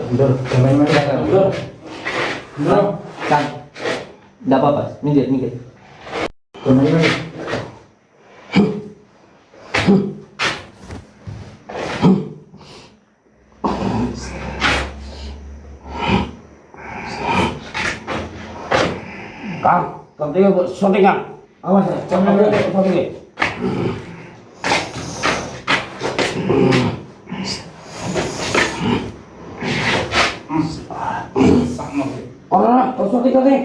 Mundur, mundur. Mundur. Kan. Enggak apa-apa, minggir. Kang, kepentingan buat syutingan. Awas ya, jangan buat syutingnya. Orang, syuting nih.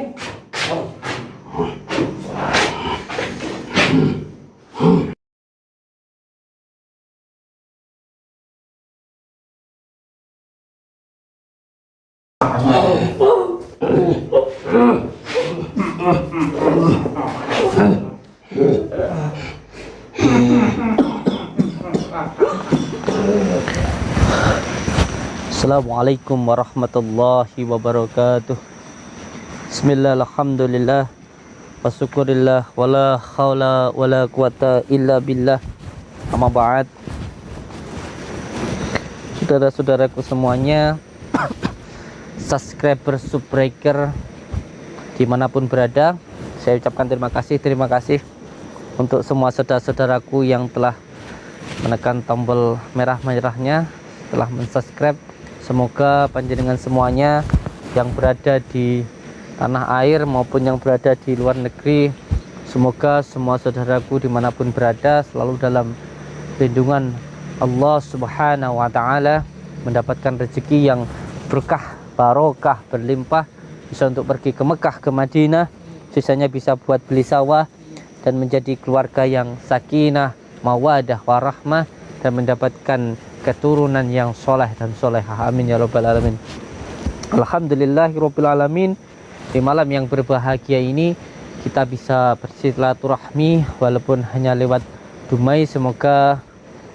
Assalamualaikum warahmatullahi wabarakatuh. Bismillah, alhamdulillah, wasyukurillah, wala khawla wala quwata illa billah. Amma ba'd. Saudara-saudaraku semuanya, subscriber, subbreaker dimanapun berada, saya ucapkan terima kasih untuk semua saudara-saudaraku yang telah menekan tombol merah-merahnya, telah mensubscribe. Semoga panjenengan semuanya yang berada di tanah air maupun yang berada di luar negeri, semoga semua saudaraku dimanapun berada selalu dalam lindungan Allah Subhanahu wa Ta'ala, mendapatkan rezeki yang berkah, barokah, berlimpah, bisa untuk pergi ke Mekah, ke Madinah, sisanya bisa buat beli sawah dan menjadi keluarga yang sakinah, mawadah, warahmah, dan mendapatkan keturunan yang soleh dan solehah. Amin ya rabbal alamin. Alhamdulillahirabbil alamin. Di malam yang berbahagia ini kita bisa bersilaturahmi walaupun hanya lewat dumai. Semoga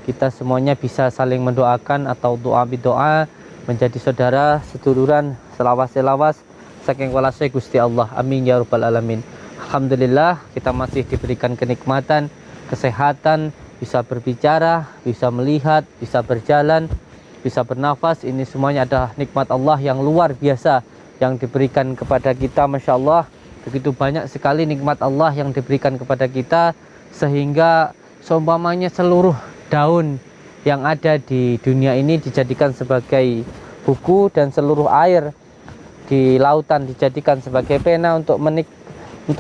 kita semuanya bisa saling mendoakan atau doa bidoa, menjadi saudara, seduluran, selawas saking walase Gusti Allah. Amin ya rabbal alamin. Alhamdulillah kita masih diberikan kenikmatan, kesehatan, bisa berbicara, bisa melihat, bisa berjalan, bisa bernafas. Ini semuanya adalah nikmat Allah yang luar biasa yang diberikan kepada kita. Masya Allah, begitu banyak sekali nikmat Allah yang diberikan kepada kita, sehingga seumpamanya seluruh daun yang ada di dunia ini dijadikan sebagai buku, dan seluruh air di lautan dijadikan sebagai pena untuk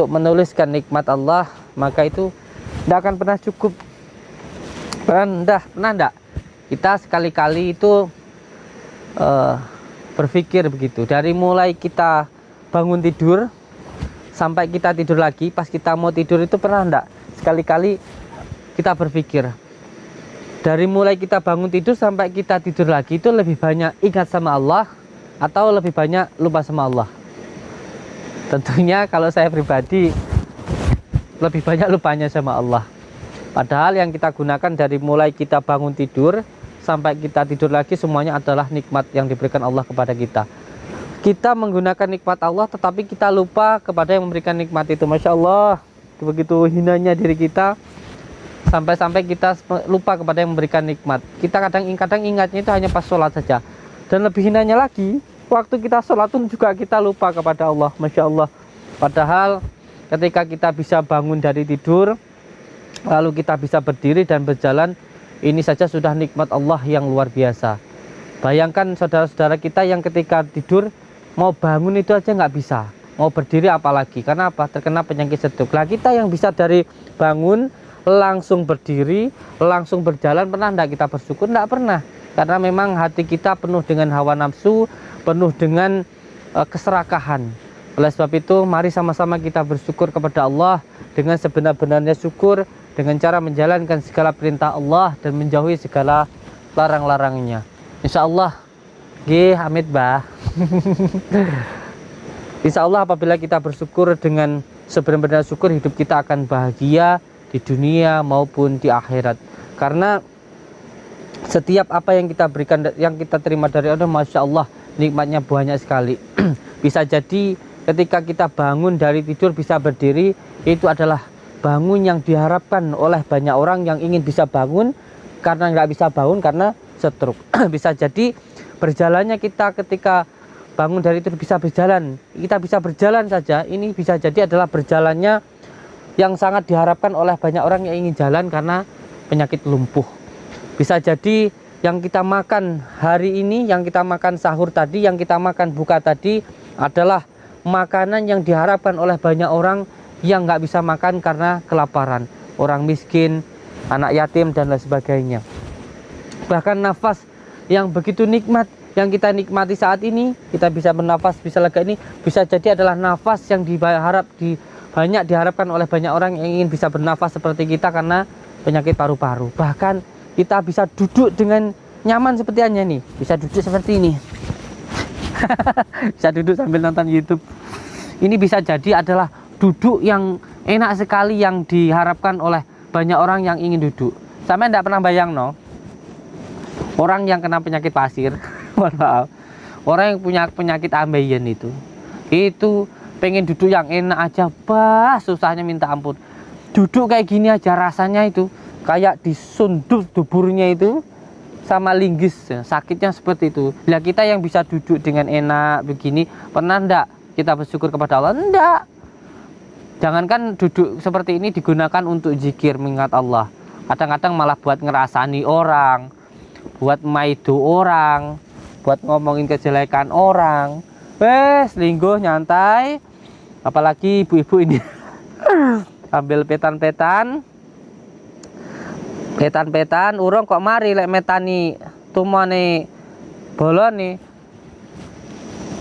menuliskan nikmat Allah, maka itu tidak akan pernah cukup. Pernah enggak kita sekali-kali itu berpikir begitu, dari mulai kita bangun tidur sampai kita tidur lagi, pas kita mau tidur itu pernah enggak sekali-kali kita berpikir, dari mulai kita bangun tidur sampai kita tidur lagi itu lebih banyak ingat sama Allah atau lebih banyak lupa sama Allah? Tentunya kalau saya pribadi lebih banyak lupanya sama Allah. Padahal yang kita gunakan dari mulai kita bangun tidur sampai kita tidur lagi semuanya adalah nikmat yang diberikan Allah kepada kita. Kita menggunakan nikmat Allah tetapi kita lupa kepada yang memberikan nikmat itu. Masya Allah, begitu hinanya diri kita, sampai-sampai kita lupa kepada yang memberikan nikmat. Kita kadang ingatnya itu hanya pas sholat saja. Dan lebih hinanya lagi, waktu kita sholat pun juga kita lupa kepada Allah. Masya Allah. Padahal ketika kita bisa bangun dari tidur, lalu kita bisa berdiri dan berjalan, ini saja sudah nikmat Allah yang luar biasa. Bayangkan saudara-saudara kita yang ketika tidur mau bangun itu aja nggak bisa, mau berdiri apalagi. Karena apa? Terkena penyakit stroke. Lah kita yang bisa dari bangun langsung berdiri, langsung berjalan, pernah enggak kita bersyukur? Enggak pernah. Karena memang hati kita penuh dengan hawa nafsu, penuh dengan keserakahan. Oleh sebab itu, mari sama-sama kita bersyukur kepada Allah dengan sebenar-benarnya syukur, dengan cara menjalankan segala perintah Allah dan menjauhi segala larang-larangnya. Insya Allah, amit bah. Insya Allah apabila kita bersyukur dengan sebenar-benar syukur, hidup kita akan bahagia di dunia maupun di akhirat. Karena setiap apa yang kita berikan, yang kita terima dari Allah, Masya Allah, nikmatnya banyak sekali. Bisa jadi ketika kita bangun dari tidur bisa berdiri, itu adalah bangun yang diharapkan oleh banyak orang yang ingin bisa bangun, karena nggak bisa bangun karena stroke. Bisa jadi berjalannya kita ketika bangun dari tidur bisa berjalan, kita bisa berjalan saja, ini bisa jadi adalah berjalannya yang sangat diharapkan oleh banyak orang yang ingin jalan karena penyakit lumpuh. Bisa jadi yang kita makan hari ini, yang kita makan sahur tadi, yang kita makan buka tadi adalah makanan yang diharapkan oleh banyak orang yang nggak bisa makan karena kelaparan, orang miskin, anak yatim dan lain sebagainya. Bahkan nafas yang begitu nikmat yang kita nikmati saat ini, kita bisa bernafas, bisa lega, ini bisa jadi adalah nafas yang banyak diharapkan oleh banyak orang yang ingin bisa bernafas seperti kita karena penyakit paru-paru. Bahkan kita bisa duduk dengan nyaman seperti hanya nih, bisa duduk seperti ini. Bisa duduk sambil nonton YouTube. Ini bisa jadi adalah duduk yang enak sekali yang diharapkan oleh banyak orang yang ingin duduk. Sampai tidak pernah bayang no, orang yang kena penyakit pasir, maaf, orang yang punya penyakit ambeien itu pengen duduk yang enak aja, bah susahnya minta ampun. Duduk kayak gini aja rasanya itu kayak disundul duburnya itu sama linggis, sakitnya seperti itu. Lah kita yang bisa duduk dengan enak begini, pernah ndak kita bersyukur kepada Allah? Ndak. Jangankan duduk seperti ini digunakan untuk zikir mengingat Allah, kadang-kadang malah buat ngerasani orang, buat maido orang, buat ngomongin kejelekan orang. Wes lingguh nyantai, apalagi ibu-ibu ini ambil petan-petan urung kok mari lek metani tumone bolone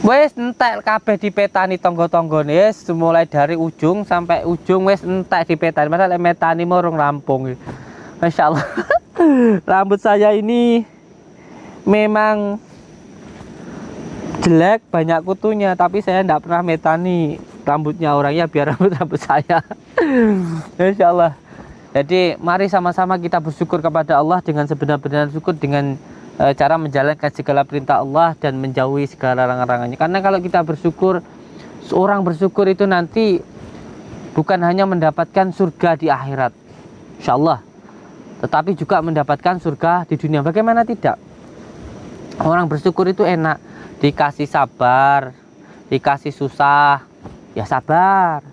wes entek kabeh dipetani tangga-tanggane, wis mulai dari ujung sampai ujung wes entek dipetani, padahal lek metani urung rampung. Masyaallah. Rambut saya ini memang jelek, banyak kutunya, tapi saya tidak pernah metani rambutnya orangnya biar rambut saya. Insya Allah. Jadi mari sama-sama kita bersyukur kepada Allah dengan sebenar-benar syukur, dengan cara menjalankan segala perintah Allah dan menjauhi segala larangan-larangannya. Karena kalau kita bersyukur, seorang bersyukur itu nanti bukan hanya mendapatkan surga di akhirat, insya Allah, tetapi juga mendapatkan surga di dunia. Bagaimana tidak? Orang bersyukur itu enak, dikasih sabar, dikasih susah, ya sabar,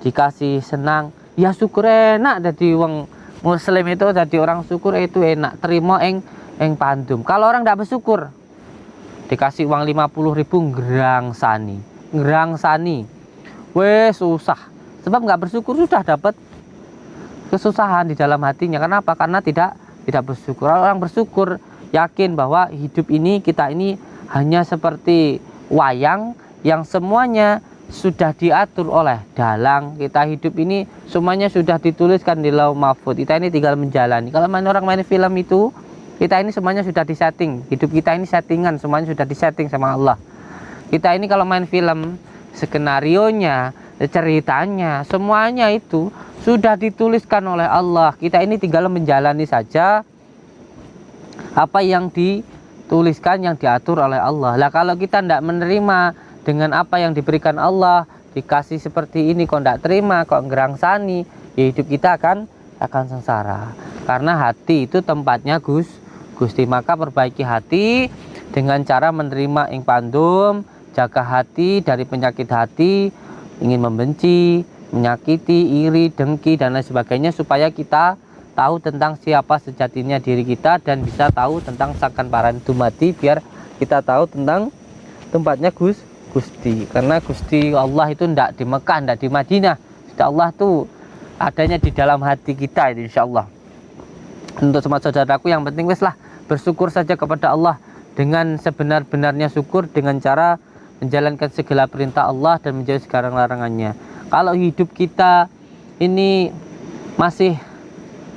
dikasih senang, ya syukur, enak. Jadi wong muslim itu, jadi orang syukur itu enak, terima ing pandum. Kalau orang tidak bersyukur, dikasih uang 50.000 ngerangsani, wes susah. Sebab nggak bersyukur sudah dapat kesusahan di dalam hatinya. Kenapa? Karena tidak bersyukur. Orang bersyukur yakin bahwa hidup ini, kita ini hanya seperti wayang yang semuanya sudah diatur oleh dalang. Kita hidup ini semuanya sudah dituliskan di lauh mahfuz. Kita ini tinggal menjalani. Kalau orang main film itu, kita ini semuanya sudah disetting. Hidup kita ini settingan, semuanya sudah disetting sama Allah. Kita ini kalau main film, skenarionya, ceritanya, semuanya itu sudah dituliskan oleh Allah. Kita ini tinggal menjalani saja apa yang dituliskan, yang diatur oleh Allah. Lah kalau kita tidak menerima dengan apa yang diberikan Allah, dikasih seperti ini kok tidak terima, kok ngerangsani, ya hidup kita akan sengsara. Karena hati itu tempatnya Gusti. Maka perbaiki hati dengan cara menerima ing pandum, jaga hati dari penyakit hati, ingin membenci, menyakiti, iri, dengki dan lain sebagainya, supaya kita tahu tentang siapa sejatinya diri kita dan bisa tahu tentang sakan paran dumati, biar kita tahu tentang tempatnya Gusti. Karena Gusti Allah itu tidak di Mekah, tidak di Madinah. Gusti Allah itu adanya di dalam hati kita itu, insya Allah. Untuk semua saudaraku, yang penting wes lah bersyukur saja kepada Allah dengan sebenar-benarnya syukur, dengan cara menjalankan segala perintah Allah dan menjauhi segala larangannya. Kalau hidup kita ini masih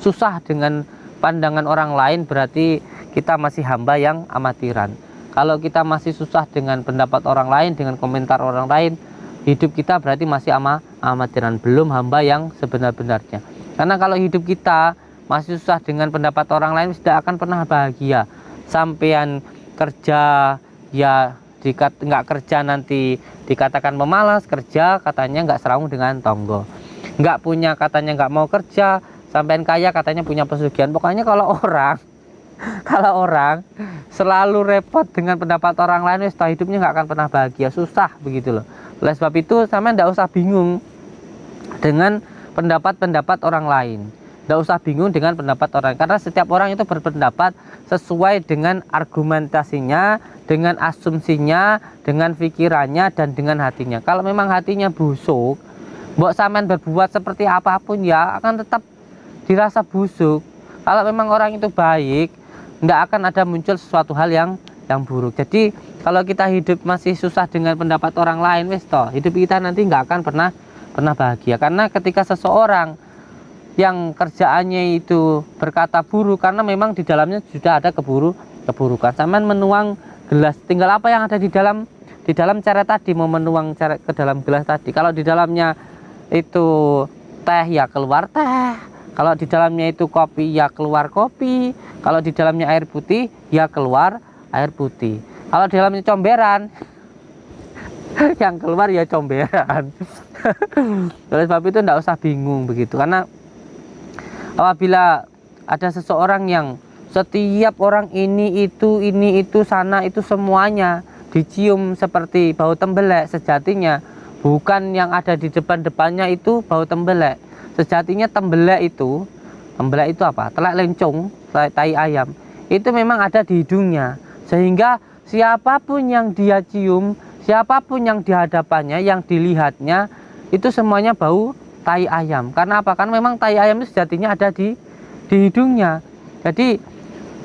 susah dengan pandangan orang lain, berarti kita masih hamba yang amatiran. Kalau kita masih susah dengan pendapat orang lain, dengan komentar orang lain, hidup kita berarti masih amatiran, belum hamba yang sebenar-benarnya. Karena kalau hidup kita masih susah dengan pendapat orang lain, tidak akan pernah bahagia. Sampean kerja, ya jika nggak kerja nanti dikatakan pemalas, kerja katanya nggak seranggung dengan tonggo, nggak punya katanya nggak mau kerja, sampean kaya katanya punya pesugihan. Pokoknya kalau orang Kalau orang selalu repot dengan pendapat orang lain, wis hidupnya nggak akan pernah bahagia, susah begitu loh. Oleh sebab itu, sama nggak usah bingung dengan pendapat-pendapat orang lain. Nggak usah bingung dengan pendapat orang, karena setiap orang itu berpendapat sesuai dengan argumentasinya, dengan asumsinya, dengan pikirannya, dan dengan hatinya. Kalau memang hatinya busuk, mbok sampean berbuat seperti apapun ya akan tetap dirasa busuk. Kalau memang orang itu baik, nggak akan ada muncul sesuatu hal yang buruk. Jadi kalau kita hidup masih susah dengan pendapat orang lain, wis toh, hidup kita nanti nggak akan pernah bahagia. Karena ketika seseorang yang kerjaannya itu berkata buruk, karena memang di dalamnya sudah ada keburukan. Sampean menuang gelas, tinggal apa yang ada di dalam cara tadi, mau menuang cara ke dalam gelas tadi. Kalau di dalamnya itu teh, ya keluar teh. Kalau di dalamnya itu kopi, ya keluar kopi. Kalau di dalamnya air putih, ya keluar air putih. Kalau di dalamnya comberan, yang keluar ya comberan. Oleh sebab itu tidak usah bingung begitu, karena apabila ada seseorang yang setiap orang ini itu sana itu semuanya dicium seperti bau tembelek, sejatinya bukan yang ada di depannya itu bau tembelek. Sejatinya tembelek itu apa? Telek lencong, tai ayam. Itu memang ada di hidungnya. Sehingga siapapun yang dia cium, siapapun yang dihadapannya, yang dilihatnya, itu semuanya bau tai ayam. Karena apa? Karena memang tai ayam itu sejatinya ada di hidungnya. Jadi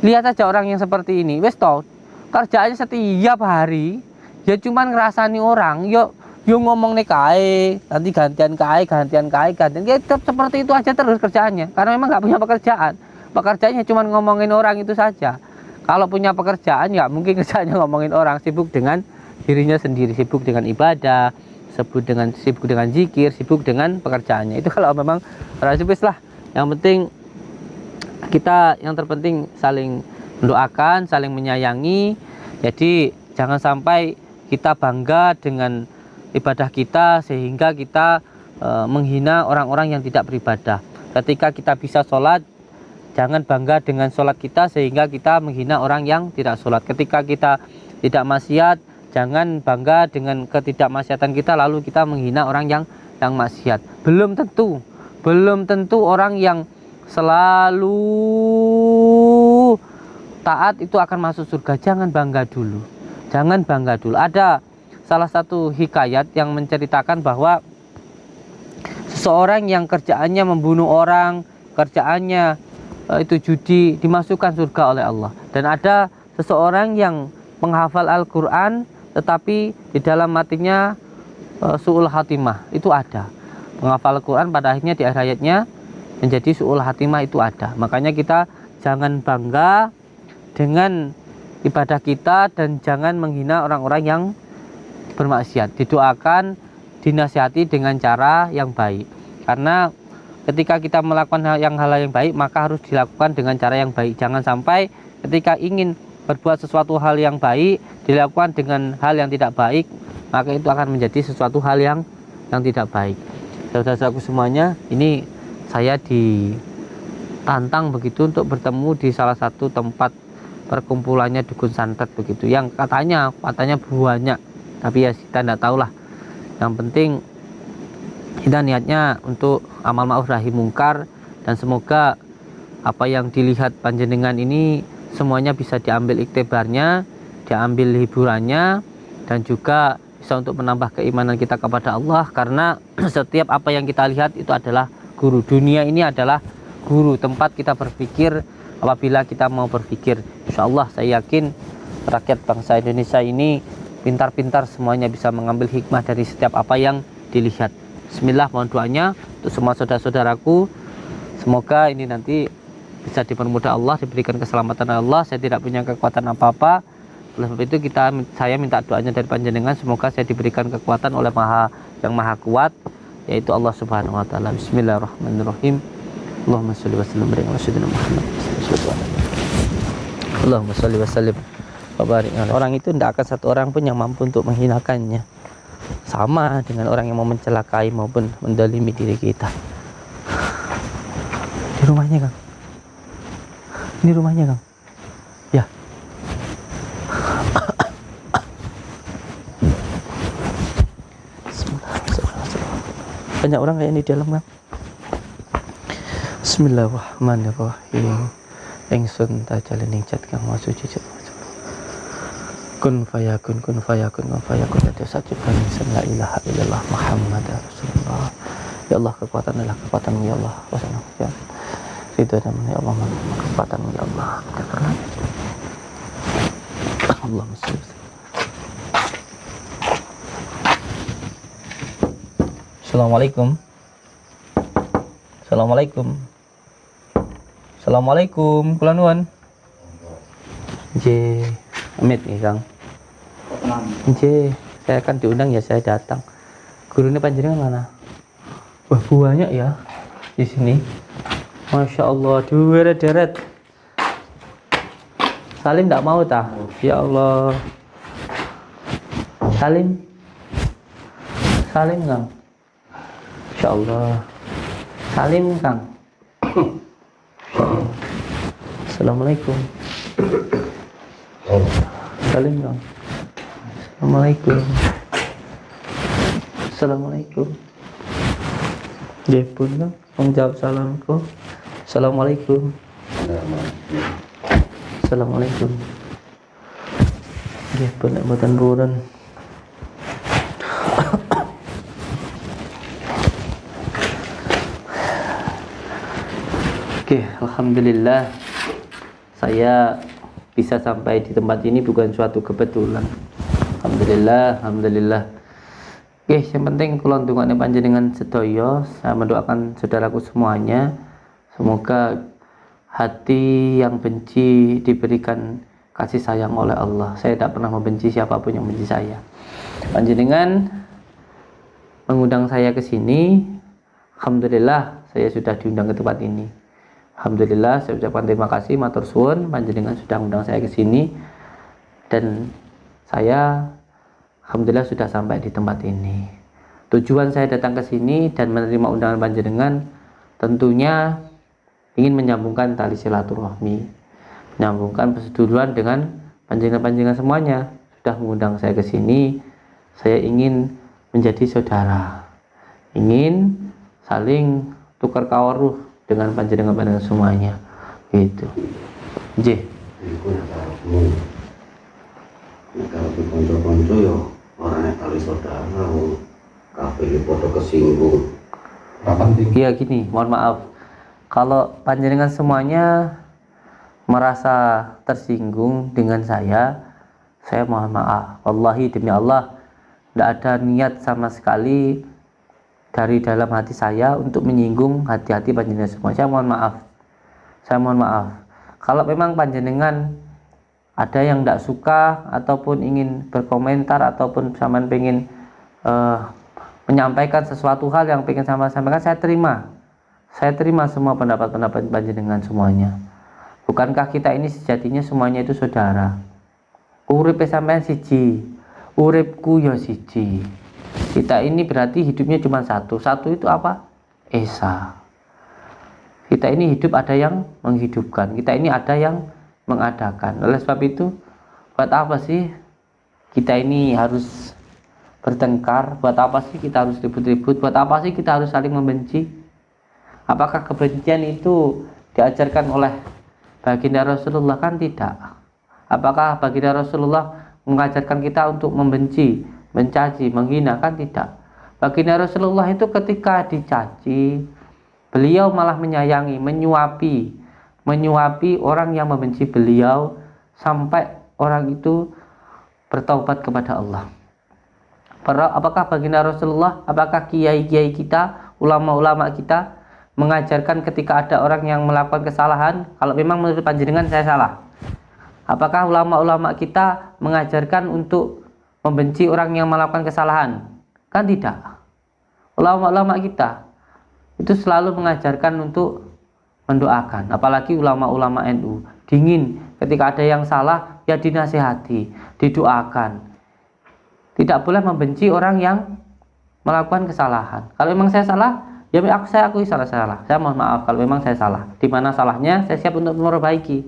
lihat aja orang yang seperti ini, wes toh, kerjaannya setiap hari ya cuman ngerasani orang, yo ngomong nih kae, nanti gantian kae, ya tetap seperti itu aja terus kerjaannya. Karena memang nggak punya pekerjaannya cuma ngomongin orang itu saja. Kalau punya pekerjaan ya mungkin kerjaannya ngomongin orang, sibuk dengan dirinya sendiri, sibuk dengan ibadah, sibuk dengan zikir, sibuk dengan pekerjaannya. Itu kalau memang rasibis lah. Yang penting kita, yang terpenting saling mendoakan, saling menyayangi. Jadi jangan sampai kita bangga dengan ibadah kita sehingga kita menghina orang-orang yang tidak beribadah. Ketika kita bisa sholat, jangan bangga dengan sholat kita sehingga kita menghina orang yang tidak sholat. Ketika kita tidak maksiat, jangan bangga dengan ketidakmaksiatan kita lalu kita menghina orang yang maksiat. Belum tentu orang yang selalu taat itu akan masuk surga. Jangan bangga dulu. Ada salah satu hikayat yang menceritakan bahwa seseorang yang kerjaannya membunuh orang, kerjaannya itu judi, dimasukkan surga oleh Allah. Dan ada seseorang yang menghafal Al-Quran tetapi di dalam matinya su'ul hatimah, itu ada. Menghafal Al-Quran pada akhirnya di akhir hayatnya menjadi su'ul hatimah, itu ada. Makanya kita jangan bangga dengan ibadah kita dan jangan menghina orang-orang yang bermaksiat. Didoakan, dinasihati dengan cara yang baik. Karena ketika kita melakukan hal yang baik, maka harus dilakukan dengan cara yang baik. Jangan sampai ketika ingin berbuat sesuatu hal yang baik dilakukan dengan hal yang tidak baik, maka itu akan menjadi sesuatu hal yang tidak baik. Saudara-saudaraku semuanya, ini saya ditantang begitu untuk bertemu di salah satu tempat perkumpulannya dukun santet begitu, yang katanya banyak, tapi ya kita tidak tahu lah. Yang penting kita niatnya untuk amal ma'ruf nahi mungkar, dan semoga apa yang dilihat panjenengan ini semuanya bisa diambil iktibarnya, diambil hiburannya, dan juga bisa untuk menambah keimanan kita kepada Allah. Karena setiap apa yang kita lihat itu adalah guru. Dunia ini adalah guru, tempat kita berpikir apabila kita mau berpikir. Insya Allah saya yakin rakyat bangsa Indonesia ini pintar-pintar semuanya bisa mengambil hikmah dari setiap apa yang dilihat. Bismillah, mohon doanya untuk semua saudara-saudaraku. Semoga ini nanti bisa dipermudah Allah, diberikan keselamatan Allah. Saya tidak punya kekuatan apa-apa. Oleh sebab itu saya minta doanya dari panjenengan, semoga saya diberikan kekuatan oleh yang maha kuat, yaitu Allah Subhanahu wa taala. Bismillahirrahmanirrahim. Allahumma shalli wa sallim ala sayyidina Muhammad. Allahumma shalli wa sallim wa barik. Orang itu tidak akan satu orang pun yang mampu untuk menghinakannya. Sama dengan orang yang mau mencelakai maupun mendolimi diri kita. Di rumahnya, Kang. Ini rumahnya, Kang. Banyak orang kayak di dalam kan. Bismillahirrahmanirrahim. Ingsun tajal ning jat kang maha suci jat. Kun fayakun itu satu ingsun la ilaha illallah Muhammad Rasulullah. Ya Allah, kekuatan adalah kekuatan-Mu ya Allah. Wasallam ya. Ridho dan ya Allah, kekuatan-Mu ya Allah. Allahumma shalli. Assalamualaikum. Assalamualaikum. Kula nuwun. Nggih. Amit nih, Kang. Nggih, saya kan diundang ya saya datang. Gurunya panjenengan mana? Wah, banyak ya di sini. Masya Allah, deret-deret. Salim tidak mau tah? Ya Allah. Salim, Kang. Insya Allah. Salim, Kang. Assalamualaikum. Salim, Kang. Assalamualaikum. Nggih pun, Kang. Menjawab salamku. Assalamualaikum. Assalamualaikum. Nggih pun nek mboten purun. Oke, alhamdulillah saya bisa sampai di tempat ini bukan suatu kebetulan. Alhamdulillah. Oke, yang penting kula ndongakne panjenengan sedaya, saya mendoakan saudaraku semuanya, semoga hati yang benci diberikan kasih sayang oleh Allah. Saya tidak pernah membenci siapapun yang benci saya. Panjenengan mengundang saya ke sini, alhamdulillah saya sudah diundang ke tempat ini. Alhamdulillah, saya ucapkan terima kasih matur suwun panjenengan sudah mengundang saya ke sini, dan saya alhamdulillah sudah sampai di tempat ini. Tujuan saya datang ke sini dan menerima undangan panjenengan tentunya ingin menyambungkan tali silaturahmi, menyambungkan perseduluran dengan panjenengan semuanya. Sudah mengundang saya ke sini, saya ingin menjadi saudara, ingin saling tukar kawaruh dengan panjenengan semuanya, gitu. J. Kalau di konco-konco ya orangnya kali saudara, kabeh foto kesinggung. Iya gini, mohon maaf. Kalau panjenengan semuanya merasa tersinggung dengan saya mohon maaf. Wallahi demi Allah, tidak ada niat sama sekali dari dalam hati saya untuk menyinggung hati-hati panjenengan semua. Saya mohon maaf. Kalau memang panjenengan ada yang tidak suka ataupun ingin berkomentar ataupun sampean pengen menyampaikan sesuatu hal yang pengen sama sampaikan, saya terima semua pendapat panjenengan semuanya. Bukankah kita ini sejatinya semuanya itu saudara? Urip sampean siji, uripku ya siji. Kita ini berarti hidupnya cuma satu itu apa? Esa. Kita ini hidup ada yang menghidupkan, kita ini ada yang mengadakan. Oleh sebab itu, buat apa sih kita ini harus bertengkar? Buat apa sih kita harus ribut-ribut? Buat apa sih kita harus saling membenci? Apakah kebencian itu diajarkan oleh baginda Rasulullah? Kan tidak. Apakah baginda Rasulullah mengajarkan kita untuk membenci, mencaci, menghina? Kan tidak. Baginda Rasulullah itu ketika dicaci, beliau malah menyayangi, menyuapi orang yang membenci beliau sampai orang itu bertaubat kepada Allah. Apakah baginda Rasulullah, apakah kiai-kiai kita, ulama-ulama kita mengajarkan ketika ada orang yang melakukan kesalahan, kalau memang menurut panjenengan saya salah, apakah ulama-ulama kita mengajarkan untuk membenci orang yang melakukan kesalahan? Kan tidak. Ulama-ulama kita itu selalu mengajarkan untuk mendoakan, apalagi ulama-ulama NU, dingin ketika ada yang salah ya dinasihati, didoakan. Tidak boleh membenci orang yang melakukan kesalahan. Kalau memang saya salah, ya saya akui salah. Saya mohon maaf kalau memang saya salah. Di mana salahnya, saya siap untuk memperbaiki.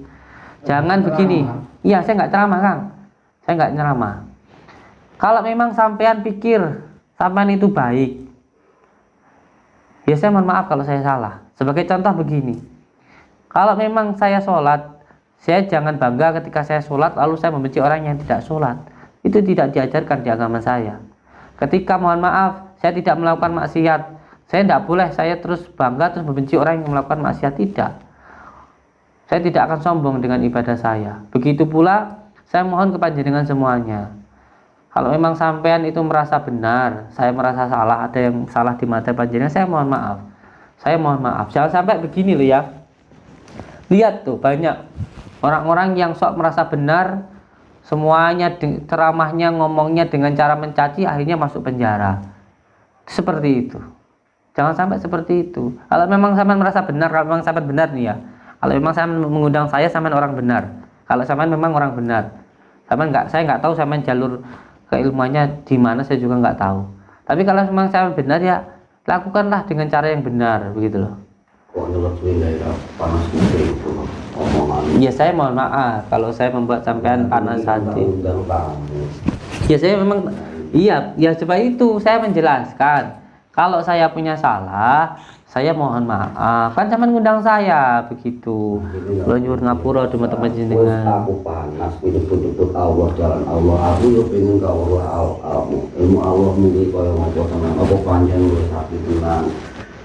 Jangan begini. Iya, saya nggak ceramah, Kang. Saya nggak ceramah. Kalau memang sampean pikir sampean itu baik, Ya saya mohon maaf kalau saya salah. Sebagai contoh begini, kalau memang saya sholat, saya jangan bangga ketika saya sholat lalu saya membenci orang yang tidak sholat. Itu tidak diajarkan di agama saya. Ketika mohon maaf saya tidak melakukan maksiat, saya tidak boleh saya terus bangga terus membenci orang yang melakukan maksiat. Tidak. Saya tidak akan sombong dengan ibadah saya. Begitu pula saya mohon kepada jenengan semuanya, kalau memang sampean itu merasa benar, saya merasa salah, ada yang salah di mata panjenengan, saya mohon maaf. Saya mohon maaf. Jangan sampai begini loh ya. Lihat tuh banyak orang-orang yang sok merasa benar, semuanya ceramahnya, ngomongnya dengan cara mencaci, akhirnya masuk penjara. Seperti itu. Jangan sampai seperti itu. Kalau memang sampean merasa benar, kalau memang sampean benar nih ya. Kalau memang sampean mengundang saya, sampean orang benar. Kalau sampean memang orang benar. Saya nggak tahu sampean jalur keilmuannya di mana, saya juga nggak tahu. Tapi kalau memang saya benar ya lakukanlah dengan cara yang benar, begitu loh. Kok nyelot-nyelot daerah panas kuping itu omongan. Ya saya mohon maaf kalau saya membuat sampean panas hati. Undang tamu. Ya saya memang ya coba itu saya menjelaskan. Kalau saya punya salah, saya mohon maaf. Kan sampean ngundang saya begitu. Lo nyuruh ngapura di tempat jenengan. Aku panas betul-betul Allah, jalan Allah. Aku yo pengen ke Allah, ilmu Allah mungkin kaya ngopo sama apa panjang wis sapi tenan.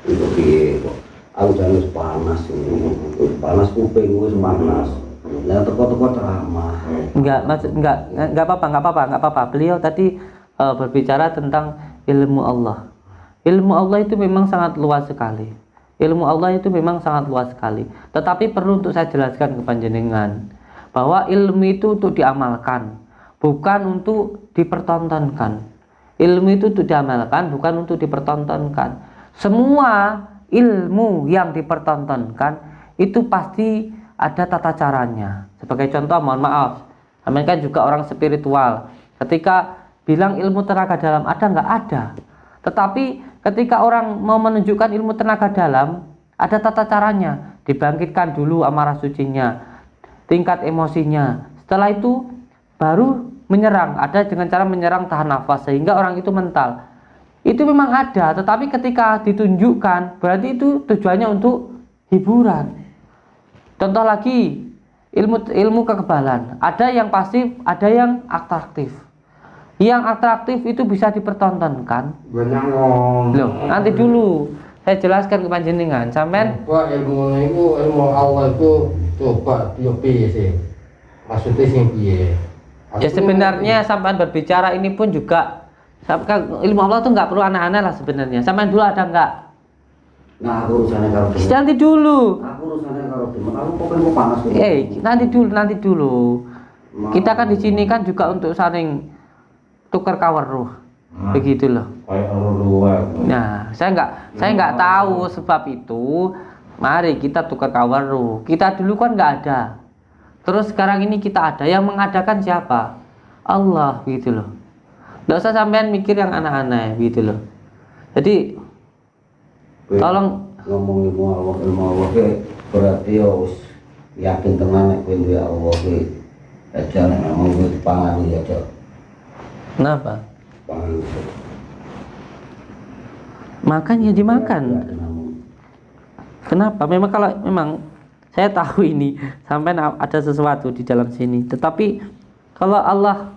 Itu piye kok. Aku jangan panas ini. Panas kuping wis panas. Lah teko-teko ceramah. Enggak apa-apa. Beliau tadi berbicara tentang ilmu Allah. Ilmu Allah itu memang sangat luas sekali. Ilmu Allah itu memang sangat luas sekali. Tetapi perlu untuk saya jelaskan ke panjenengan bahwa ilmu itu untuk diamalkan, bukan untuk dipertontonkan. Ilmu itu untuk diamalkan, bukan untuk dipertontonkan. Semua ilmu yang dipertontonkan itu pasti ada tata caranya. Sebagai contoh, mohon maaf, kami kan juga orang spiritual. Ketika bilang ilmu tenaga dalam ada nggak ada. Tetapi ketika orang mau menunjukkan ilmu tenaga dalam, ada tata caranya. Dibangkitkan dulu amarah sucinya, tingkat emosinya. Setelah itu baru menyerang. Ada dengan cara menyerang tahan nafas sehingga orang itu mental. Itu memang ada, tetapi ketika ditunjukkan berarti itu tujuannya untuk hiburan. Contoh lagi, ilmu kekebalan. Ada yang pasif, ada yang atraktif. Yang atraktif itu bisa dipertontonkan. Loh, nanti dulu saya jelaskan ke panjenengan. Sampean ilmu itu ilmu Allah itu coba yo piye sih? Maksudnya sing piye? Ya sebenarnya sampean berbicara ini pun juga ilmu Allah tuh nggak perlu aneh-aneh lah sebenarnya. Sampean dulu ada nggak? Nah, aku urusannya karo demen. Nanti dulu. Aku urusannya karo demen. Aku kok panas. Nanti dulu. Kita kan di sini kan juga untuk saling tukar kaweruh, begitu loh. Nah, saya nggak tahu sebab itu. Mari kita tukar kaweruh. Kita dulu kan nggak ada. Terus sekarang ini kita ada. Yang mengadakan siapa? Allah, gitu loh. Nggak usah sampean mikir yang aneh-aneh, gitu loh. Jadi tolong ngomong ilmu Allah berarti ya yakin tenan nek kowe duwe Allah ki aja nek ngomong kuwi dipangaruhi aja. Kenapa? Makan ya dimakan. Kenapa? Memang kalau memang saya tahu ini sampai ada sesuatu di dalam sini. Tetapi kalau Allah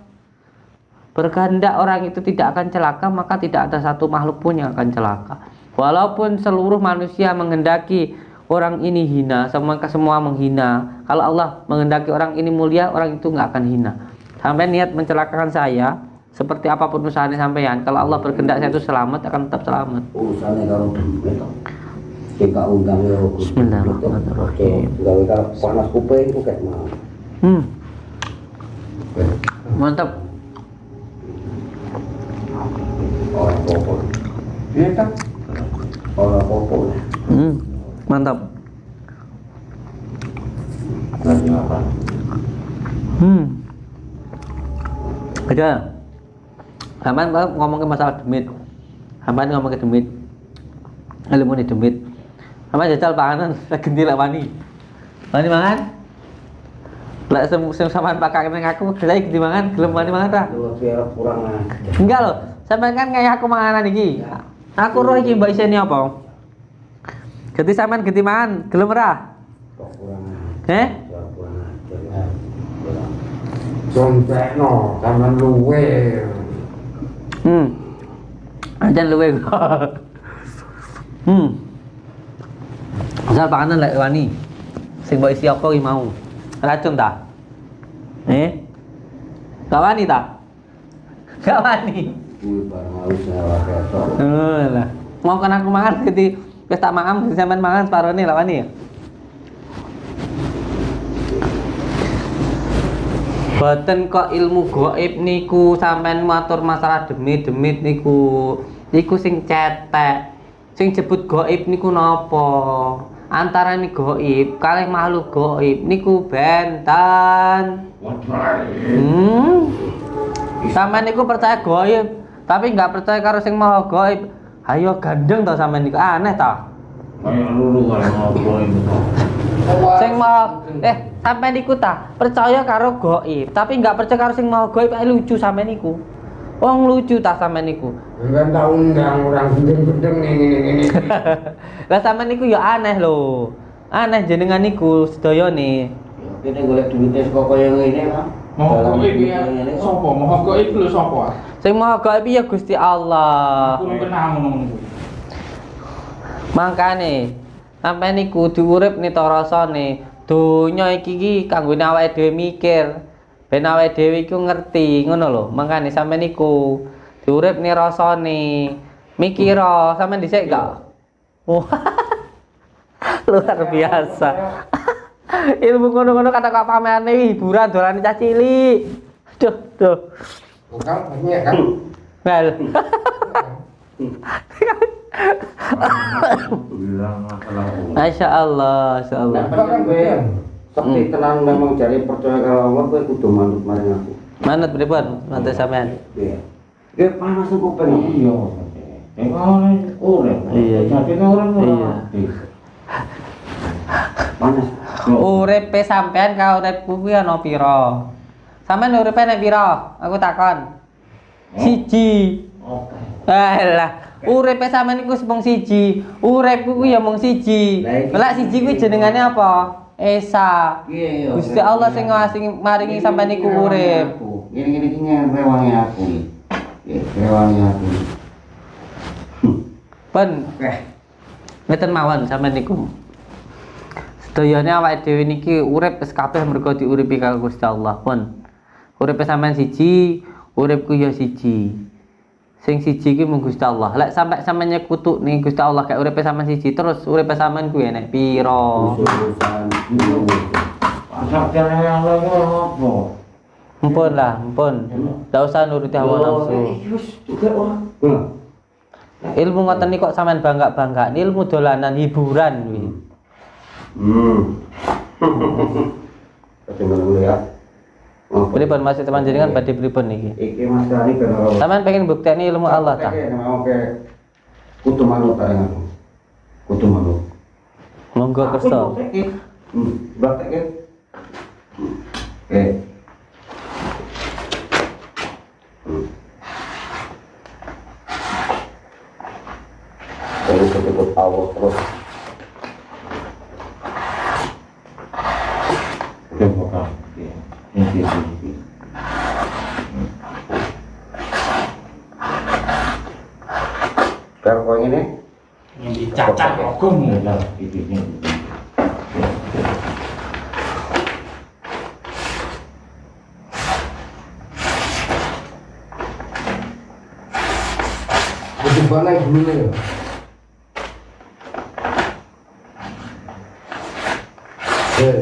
berkehendak orang itu tidak akan celaka, maka tidak ada satu makhluk pun yang akan celaka. Walaupun seluruh manusia menghendaki orang ini hina, semua menghina. Kalau Allah menghendaki orang ini mulia, orang itu nggak akan hina. Sampai niat mencelakakan saya, seperti apapun usahanya sampean, kalau Allah berkehendak saya itu selamat, akan tetap selamat. Urusannya kalau demen to. Kita undang ya. Bismillahirrahmanirrahim. Gawe karo panas kuping ku kayak mau. Mantap. Orang popo. Iya kan? Orang popo. Mantap. Lagi apa? Aja. Sampai ngomongin masalah demit. Sampai ngomongin demit. Ilmu ini demit. Sampai jajal panganan lagi lek wani. Wani mangan? Lek sampean pakai nang aku gelek dimangan, gelem wani mangan ta? Kurang. Enggak loh. Sampean kan kayak aku manganan iki. Aku roh iki mbok iseni apa? Geti sampean geti mangan, gelem ora? Kok kurang Eh? kurang ajar. Contekno sampean luwe. Ajan luwe. Asal panganan lek wani. Sing mbok isi apa ki mau? Racun ta? Gak wani ta? Gak wani. Kuwi barang halus nyawa ketok. Lah. Mau kan aku mangan geti wis tak maam sampean mangan separone lak wani ya. Boten kok ilmu gaib niku sampean matur masalah demit-demit niku. Iku sing cetek. Sing jebut gaib niku napa? Antarane gaib kalih makhluk gaib niku benten. Sampean niku percaya gaib, tapi nggak percaya karo sing maha gaib. Ayo gandeng to sampean niku aneh ta? Kayak lulu kalau ngobrol itu. Sing maha sampean niku ta percaya karo gaib, tapi nggak percaya karo sing maha gaib. Ayo lucu sampean niku. Wong lucu ta sampean niku. Kan tau undang orang gendeng-gendeng ini. Lah sampean niku ya aneh lho. Aneh jenengan niku sedayane. Kene golek duwite kok kaya ngene kan. Mau gaib ya? Sopo? Mau gaib lho sopo? Sing maha gaib ya Gusti Allah. Kurang kenal ngono kuwi. Mangkane sampeyan niku diurip nih to rasane. Donya iki kanggone awake dhewe mikir. Ben awake dhewe iku ngerti, ngono lho. Mangkane sampeyan niku diurip nih rasane. Mikira, sampeyan dhisik gak? Oh. Luar biasa. Ilmu ngono-ngono kata kok pamerane hiburan dolane cah cilik. Duh. Bukan banyak kan? Bal. Bilang masalah Masya Allah, Masya Allah. Kan bener. Sakti tenang memang cari percaya kalau Allah kowe kudu manut maring aku. Manut pripun? Manut sampean. Iya. Ge panas kok pengen. Iya. Iya. Jadi orang Iya. Panas. Uripe sampean ka uripku kuwi ana pira? Sampeyan uripe nek pira? Aku takon. Siji. Alah, uripe sampean iku mung siji. Uripku kuwi ya mung siji. Lah siji kuwi jenengane apa? Esa. Gusti Allah sing maringi sampean iku urip. Gini-gini iki rewangi aku iki. Rewangi aku. Pun. Ngeten mawon sampean niku. Sedayane awake dhewe niki urip wis kabeh mergo diuripi karo Gusti Allah. Pun. Uripe sampean siji, uripku ya siji. Sing siji iki mung Gusti Allah. Lek sampe sampean nyekutuk ning Gusti Allah kayak uripe sampean siji, terus uripe sampean kuwi enek pira? Urusan Sakjane Allah ku apa? Mumpun lah, mumpun. Ndak usah nuruti hawa nafsu. juga orang. Ilmu ngoten niku kok sampean bangga-bangga. Ilmu dolanan hiburan kuwi. Ketemu dulu ya. Pripun masih teman jenengan badhe pripun niki? Iki Mas Dani karo. Sampean pengen bukteni ilmu Allah ta? Oke. Kudu manut ta aku. Kudu manut. Monggo kersa. Baktek. Oke. Terus ikut Allah terus. Coba. Ini. Kalau kau ini, Yang dicacah rogong lah ini. Bagaimana dulunya ya?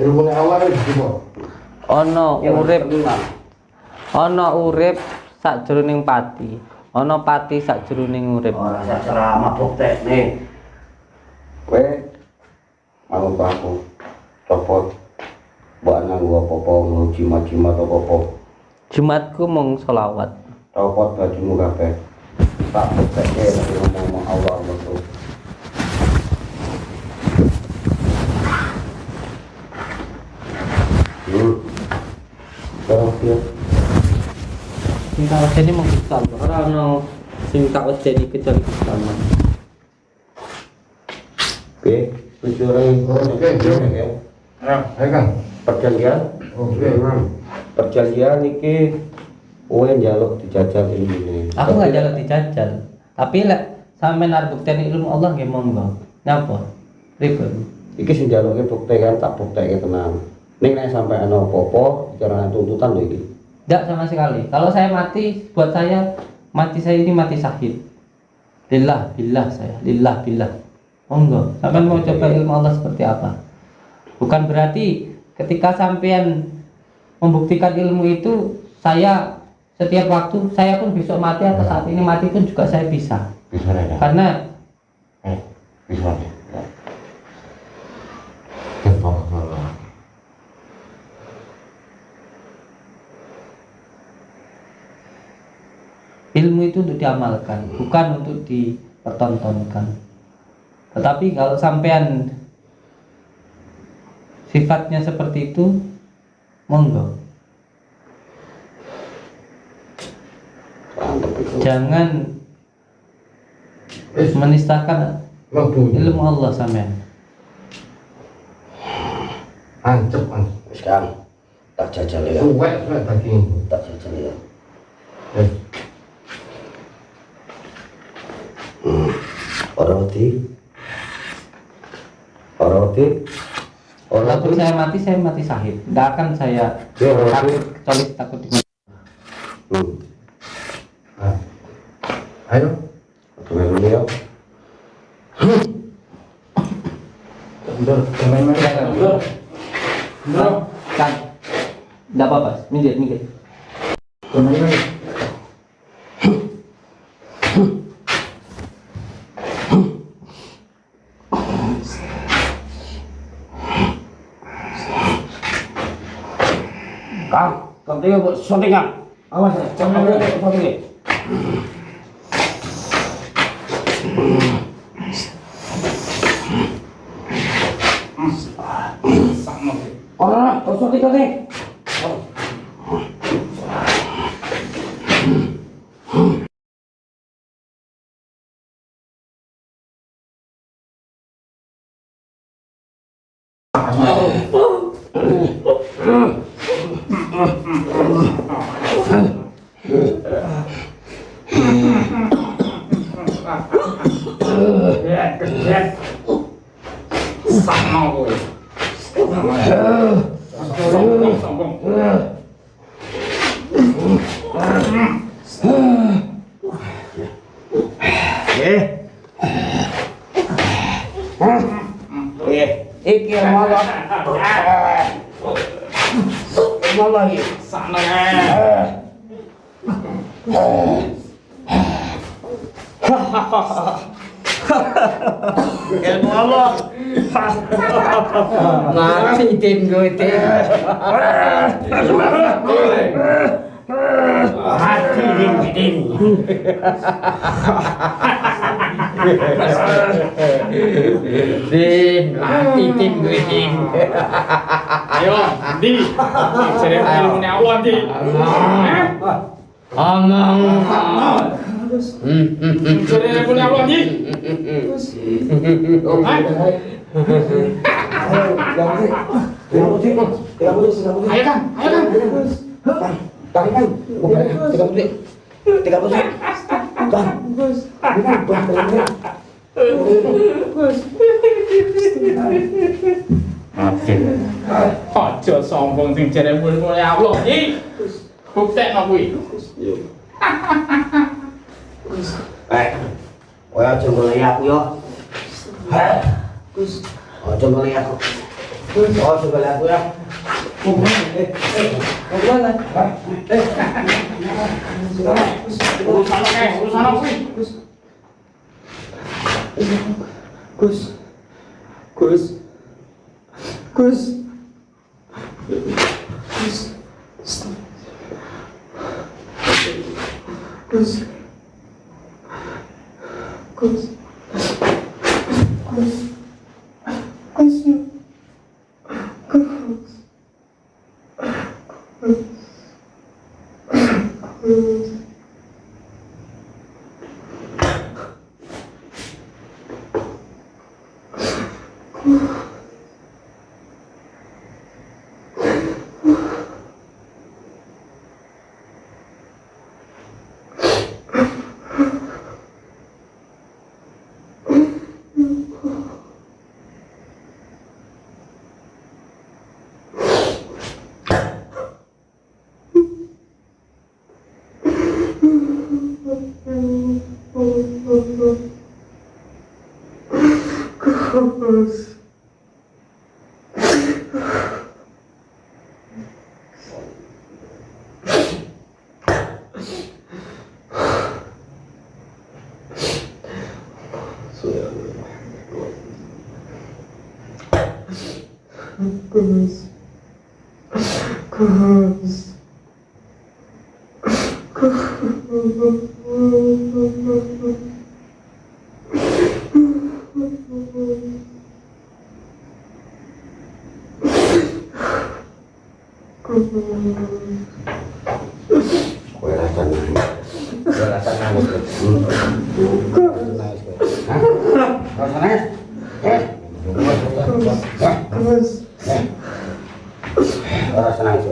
Ilmunya Allah itu gimana? Ana urip sakjroning pati. Ana pati sakjroning urip. orang saya ceramah buktek nih. Kowe mau aku copot buat nanggu apa-apa ngujima-jima atau apa-apa. Jumatku mung selawat. Copot bajumu kabeh. Tak bukteknya tapi ngomong Allah betul. Terus Sing tak wedeni mung Gusti Allah. Ora ana sing tak wedeni kecuali Gusti Allah. Oke. Tujuan Oke, ya. ayo Kang. Perjanjian. Oke, Kang. Perjanjian iki kowe njaluk dijajal ini. Aku nggak jalan dijajal, tapi lek sampean arep buktikan ilmu Allah nggih monggo. Napa? Ribet. Iki sing njaluke bukti kan tak buktekke tenan. Ning nek sampe ana apa-apa jangan tuntutan lho iki. Tidak sama sekali. Kalau saya mati, buat saya mati saya ini mati syahid. Lillah, billah saya. Lillah, billah. Monggo. Sampean mau coba ilmu Allah seperti apa? Bukan berarti ketika sampean membuktikan ilmu itu, saya setiap waktu, saya pun besok mati atau saat ini mati pun juga saya bisa. Bisa ya. Karena Bisa. ilmu itu untuk diamalkan, bukan untuk dipertontonkan. Tetapi kalau sampean sifatnya seperti itu, monggo. Jangan menistakan ilmu Allah sampean. Ancep, Wis Kang, tak jajal ya. suwek daging. Tak jajal ya. Orang wedi. Takut saya mati syahid. Tidak akan saya takut, kecuali takut dimati. Ayo. Tunggu dulu ya. Mundur, mundur. Kan, tidak apa-apa. Minggir. Kang, pentingnya buat syutingan. Awas ya, jangan syutingnya. Orang, kau syuting nih. Sama kowe. Sombong. Iki malah. Malah iki. Sana. Ilmu Allah. Mati tim gue tim. Hati din. Din, mati tim gue tim. Ayo, di. Cari ilmu Allah di. Omong. Cari ilmu Allah di. Ayo kan. Ojo sombong sing jare ilmu Allah di. Buktekno kuwi. Kowe aja ngeliat aku yo. Aja ngeliat aku. Aja ngeliat aku ya. Urusan apa kuwi? Kowe rasa nangis. Kowe rasa nangis. Hah? Rasa nangis? Rasa nangis.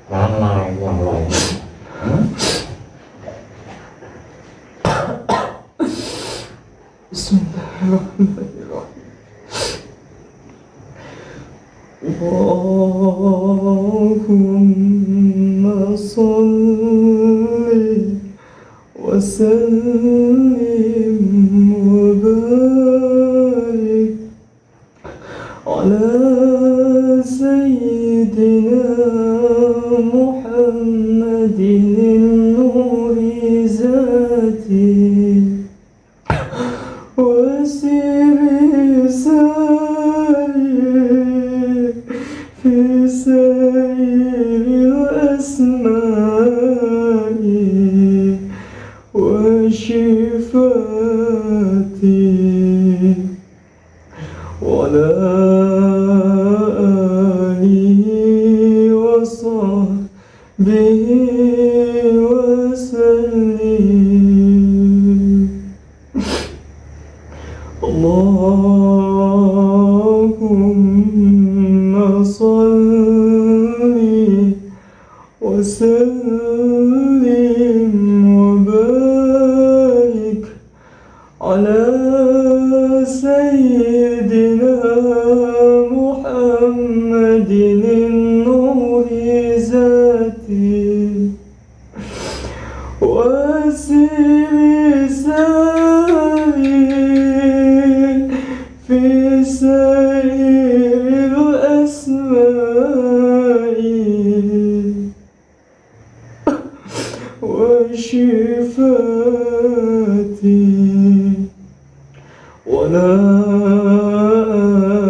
Mana yang lain? Bismillahirrahmanirrahim. Allahumma salli wa sallim wa barik ala sayyidina Muhammadin nuri zati وسير سير في سير الأسماء وشفاتي وعلى آله وصحبه وسلم. اللهم صل وسلم وبارك على سيدنا محمد النور ذاته وسير سير في سير الأسماء وشفاتي وعلى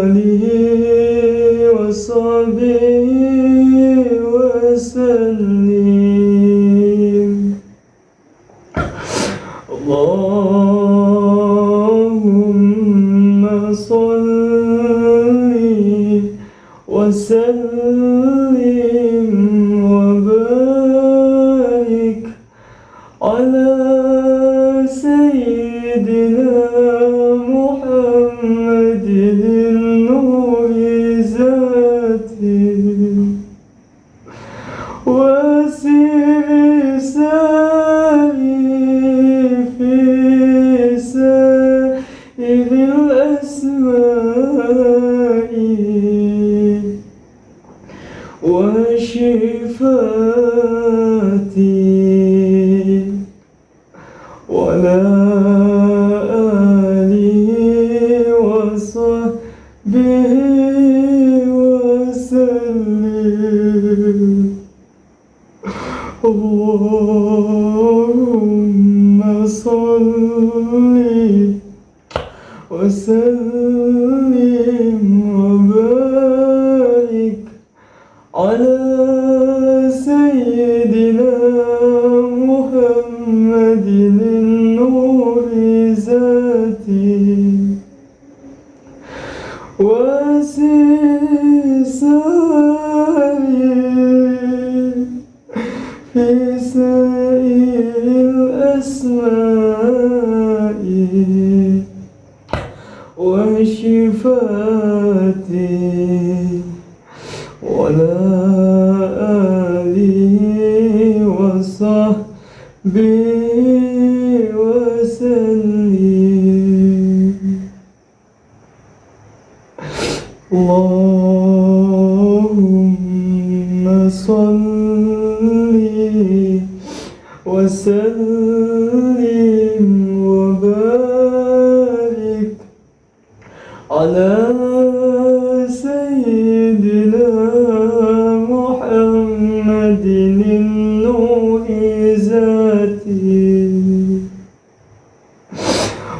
آله وصحبه وسلم. اللهم صل وسلم وبارك على سيدنا محمد النور ذاته وسير سير في سائر الأسماء وشفاتي وعلى آله وصحبه وسلم. اللهم صل وسلم وبارك وشفاتي وعلى آله وصحبه وسلم. اللهم صل وسلم وبارك على سيدنا محمد النور ذاته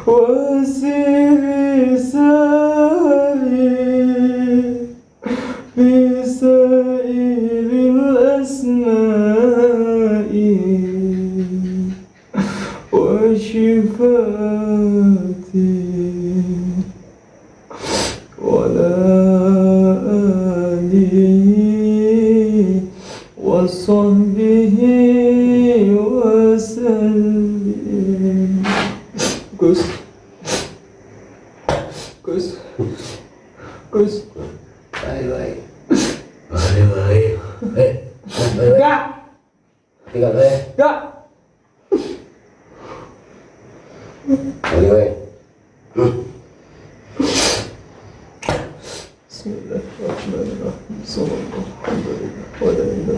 وسر ساري في سائر الأسماء وشفاتي وعلى آله وصحبه وسلم. Gus, Gus, Gus. Baik. Enggak. Tinggal deh. Enggak. Baik. Bismillahirrahmanirrahim. Sallallahu alaihi wa sallam.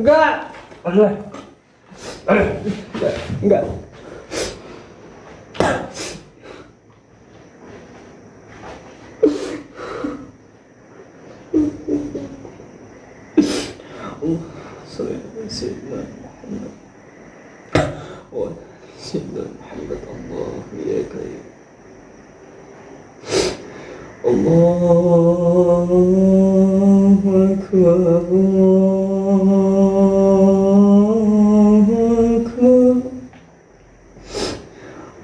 Enggak. Enggak. سيدنا محمد سيدنا محمد الله يا كريم. الله أكبر الله أكبر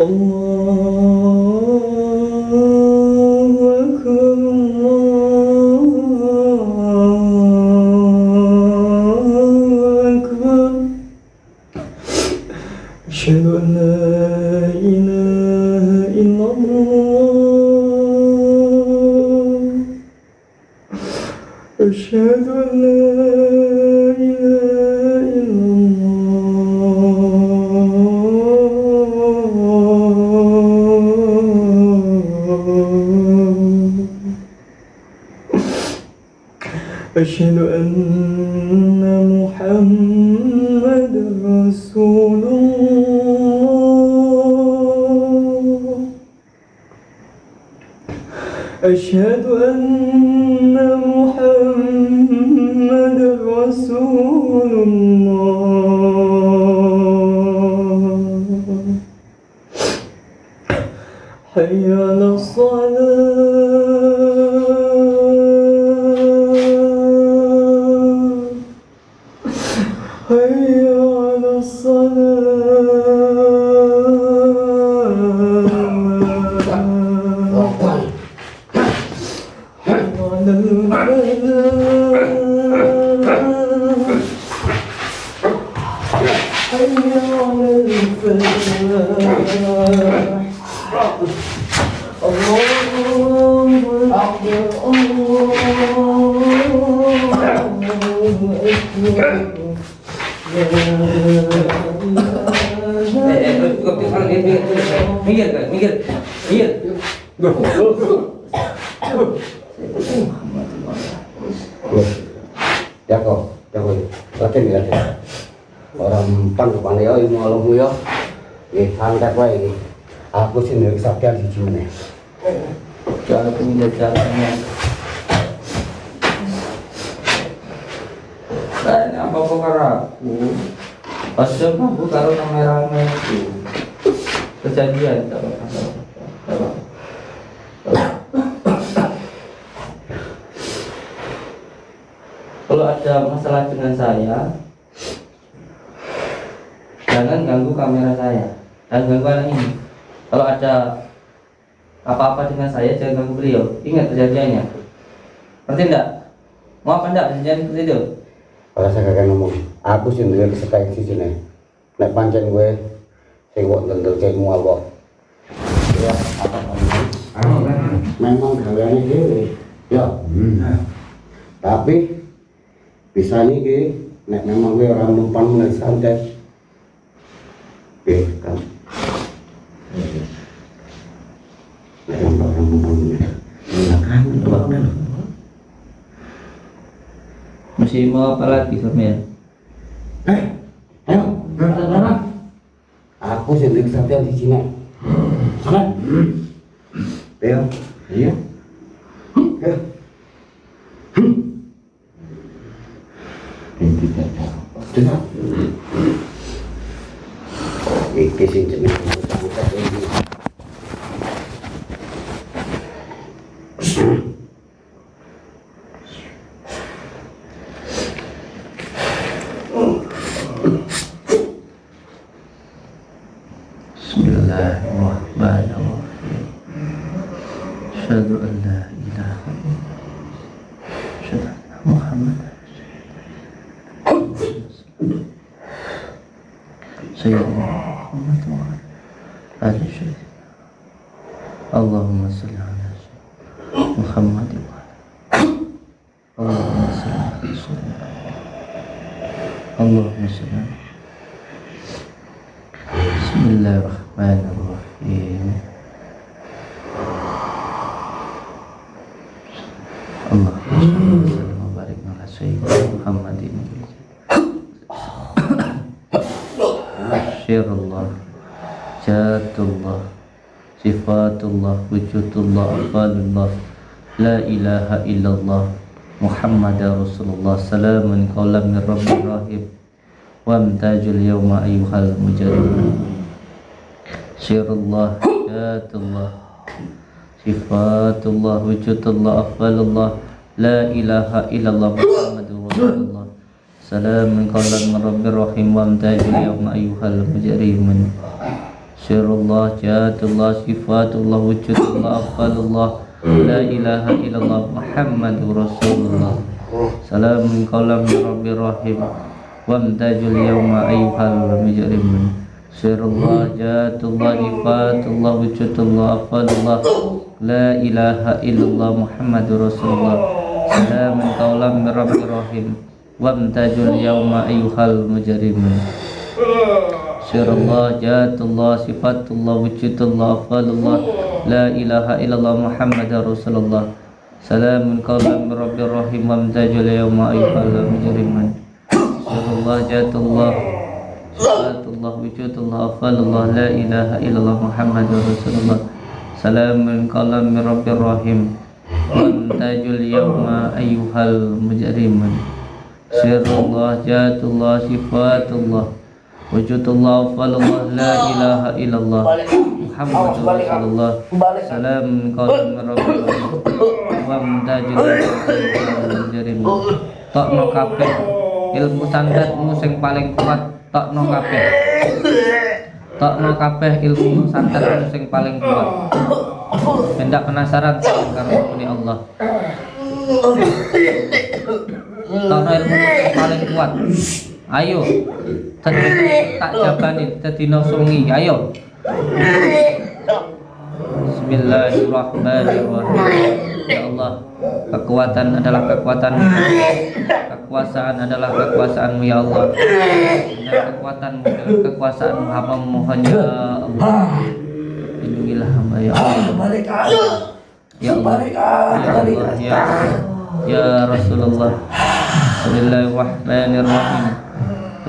الله أكبر الله أكبر. أشهد أن لا إله إلا الله. أشهد أن لا إله إلا الله. أشهد أن محمد رسول الله. أشهد أن محمد رسول الله. حي على الصلاة حي على الصلاة حي على الفلاح حي على الفلاح. الله أكبر الله أكبر. Jago, latihan ya. Orang pan kepan ya, ilmu alammu ya. Santai wae iki. Aku sih nek sakit siji meneh. Jangan pindah jalannya. Nah, apa karo aku? Pasal aku karo kameramen itu. Kejadian kalau kalau ada masalah dengan saya, jangan ganggu kamera saya dan ganggu anak ini. Kalau ada apa-apa dengan saya, jangan ganggu beliau. Ingat perjanjiannya. Ngerti enggak? Mau apa enggak perjanjian seperti itu? Kalau saya kakek ngomong, aku sih nggak kesukaan sih sini. nek pancen kowe sing kok ndelok ilmu Allah. Ya, memang gaweane dhewe. Ya. Tapi bisa niki nek memang kowe ora mempan menawi santet. Oke, kan. Nek memang mempan menawi. Masih mau apa lagi sampean? Ayo, aku sendiri kesatian di sini. Sana. Ayo. Iya. Ayo. Ini tidak. Iki sing jenenge kita iki. Bismillahirrahmanirrahim. Asyhadu an la ilaha illallah. Asyhadu anna Muhammadan Sayyidina Muhammad wa ali sayyidina. Allahumma shalli ala sayyidina Muhammad wa Allahumma shalli ala sayyidina. Allahumma shalli. Bismillahirrahmanirrahim. Allahumma shalli wa barik ala sayyidina Muhammadin. Syirullah, Jatullah, Sifatullah, Wujudullah, Afalullah, La ilaha illallah, Muhammadar Rasulullah. Salamun qawlan min Rabbir Rahim. Wamtajul yawma ayyuhal mujarimun. Syirullah, Jatullah, Sifatullah, Wujudullah, Afalullah, La ilaha illallah, Muhammadur Rasulullah. Salamun qawlan min Rabbir Rahim. Wamtajul yawma ayyuhal mujarimun. Syirullah, Jatullah, Sifatullah, Wujudullah, Afalullah, La ilaha illallah, Muhammadur Rasulullah. Salamun qawlan min Rabbir Rahim. Wamtajul yawma ayyuhal mujrimun. Syirullah, Jatullah, Sifatullah, Wujudullah, Afalullah, La ilaha illallah, Muhammadur Rasulullah. Salamun qawlan min Rabbir Rahim. Wamtajul yawma ayyuhal mujrimun. Syirullah, Jatullah, Sifatullah, Wujudullah, Afalullah, La ilaha illallah, Muhammadur Rasulullah. Salamun qawlan min Rabbir Rahim. Wamtajul yawma ayyuhal mujrimun. Syirullah, Jatullah, Sifatullah, Wujudullah, Afalullah, La ilaha illallah, Muhammadur Rasulullah. Salamun qawlan min Rabbir Rahim. Wamtajul yawma ayyuhal mujrimun. Syirullah, Jatullah, Sifatullah, Wujudullah, Afalullah, La ilaha illallah, Muhammadur Rasulullah. Salamun qawlan min Rabbir Rahim. Wamtajul yawma mujrimun. Tokno kabeh ilmu santetmu sing paling kuat, tokno kabeh. Tokno kabeh ilmu santetmu sing paling kuat. Hendak penasaran karena ini Allah. Tokno ilmu sing paling kuat. Ayo. Tak jabani tadina sungi. Ayo. Bismillahirrahmanirrahim. Ya Allah, kekuatan adalah kekuatan, kekuasaan adalah kekuasaanmu ya Allah, dan kekuatanmu dan kekuasaanmu hamba mohon ya Allah. Lindungilah hamba ya Allah. Ya Allah, ya Allah, ya Rasulullah. Bismillahirrahmanirrahim.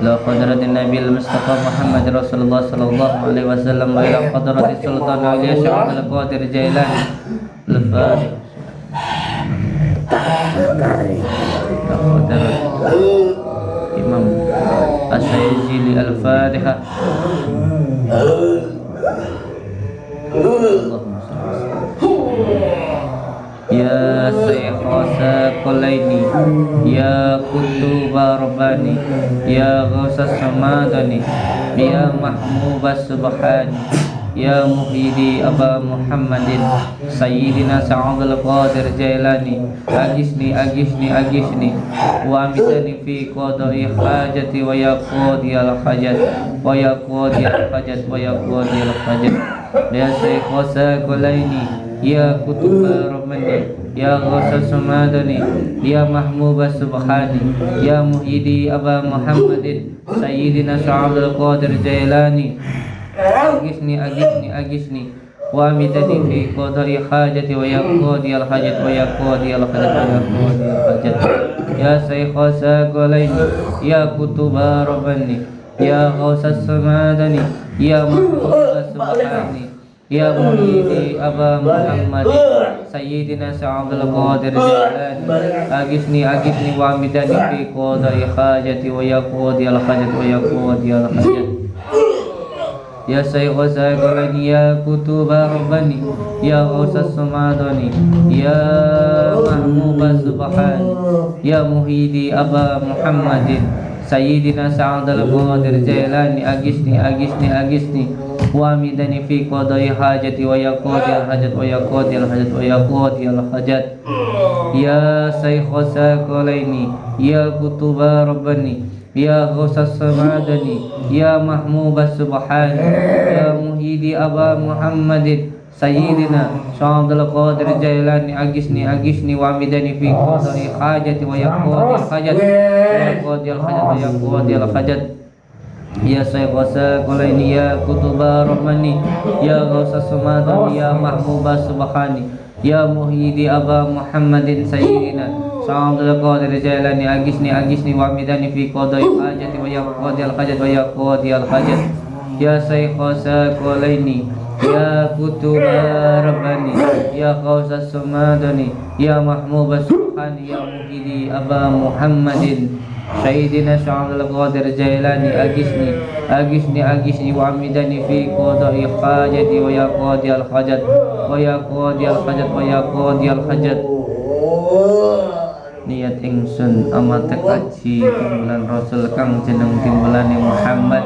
Ila qadratin Nabi Mustafa Muhammad Rasulullah sallallahu alaihi wasallam wa ila qadratis Sultan Auliya Syekh Abdul Qadir Jailani. Al-Fatihah. Imam As-Sayyidi Al-Fatihah. Allahumma Ya Sayyid Qulaini, Ya Kutuba Rabbani, Ya Ghawsas Samadani, Ya Mahmubas Subhani, يا محيدي أبا محمد سيدنا سعد القادر جيلاني أجسني أجسني أجسني وأمتني في قضاء حاجتي ويا قاضي الحاجات ويا قاضي الحاجات ويا قاضي الحاجات يا شيخ وساقليني يا كتب ربني يا غوث سمادني يا محموب سبحاني يا محيدي أبا محمد سيدنا سعد القادر جيلاني أجسني أجسني أجسني وأمدني في قضاء حاجتي ويا قاضي الحاجة ويا قاضي الحاجة ويا قاضي الحاجة يا شيخ ساقليني يا كتب ربني يا غوث السمادني يا محموب سبحاني يا محيدي أبا محمد سيدنا سعد القادر جيلاني أجسني أجسني وأمدني في قضاء حاجتي ويا قاضي الحاجة ويا قاضي الحاجة يا شيخ ساقلني يا كتب ربني يا غوث السمادني يا محموب سبحاني يا محيدي أبا محمد سيدنا سعد القادر جيلاني أجسني أجسني أجسني وأمدني في قضاء حاجتي ويا قاضي الحاجة ويا قاضي الحاجة ويا قاضي الحاجات يا شيخ ساقلني يا كتب ربني يا غوث السمادني يا محموب سبحاني يا محيدي أبا محمد سيدنا سعد القادر جيلاني أجسني أجسني وأمدني في قضاء حاجتي ويا قاضي الحاجة ويا قاضي الحاجة ويا قاضي الحاجة يا شيخ وساقليني يا كتب رحمني يا غوث السمادني يا محبوب سبحاني يا محيدي أبا محمد سيدنا سعد القادر جيلاني أجسني أجسني وأمدني في قضاء حاجتي ويا قاضي الحاجة ويا قاضي الحاجة يا شيخ وساقليني يا كتب رباني يا غوث السمادني يا محبوب سبحاني يا محيدي أبا محمد سيدنا سعد القادر جيلاني أجسني أجسني أجسني وأمدني في قضاء حاجتي ويا قاضي الحاجة ويا قاضي الحاجة ويا قاضي الحاجة niat ingsun amatek kaji timbulan Rasul kang jeneng timbulane Muhammad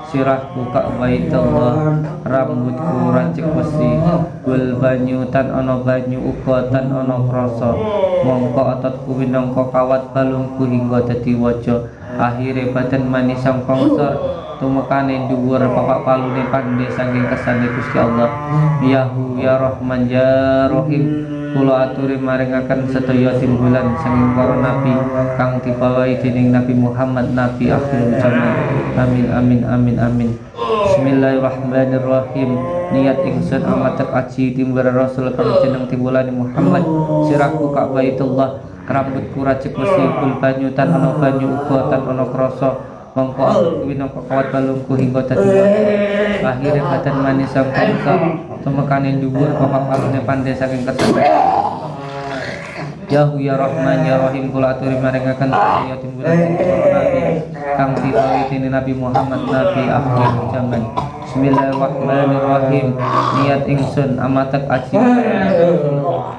sirahku kak baitullah rambutku racik besi gul banyu tan ono banyu uga tan ono krasa mongko ototku winangka kawat balungku hingga dadi waja akhire badan manis sang kongsor tumekane dhuwur papak palune pandhe saking kesane Gusti Allah yahu ya Rahman ya Rahim kula aturi maringaken sedaya timbulan saking para nabi kang dibawahi dening Nabi Muhammad nabi akhir zaman amin amin amin amin bismillahirrahmanirrahim niat ingsun amatek aji timbulan Rasul kang jeneng timbulan Muhammad sirahku kak baitullah rambutku racik besi kul banyu tan ana banyu uga tan ana krasa mongko aku winangka kawat balungku hingga dadi akhire badan manis sang kongsor tumekane dhuwur papak palune pandhe saking kesane Yahu ya Rahman ya Rahim kula aturi maringaken sedaya timbulan nabi kang dibawahi dening Nabi Muhammad nabi akhir zaman bismillahirrahmanirrahim niat ingsun amatek aji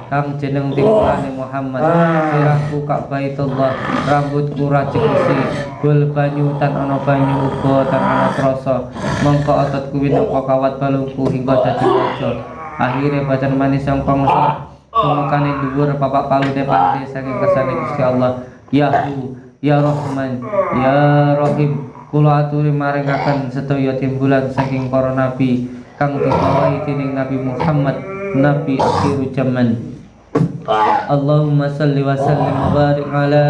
kang jeneng timbulane Muhammad sirahku kak baitullah rambutku racik besi gul banyu tan ana banyu uga tan ana krasa mongko ototku winangka kawat balungku hingga dadi waja akhire badan manis sang kongsor tumekane dhuwur papak palune pandhe saking kersane Gusti Allah yahu ya Rahman ya Rahim kula aturi maringaken sedaya timbulan saking para nabi kang dibawahi dening Nabi Muhammad nabi akhir zaman Allahumma salli wa sallim wa barik ala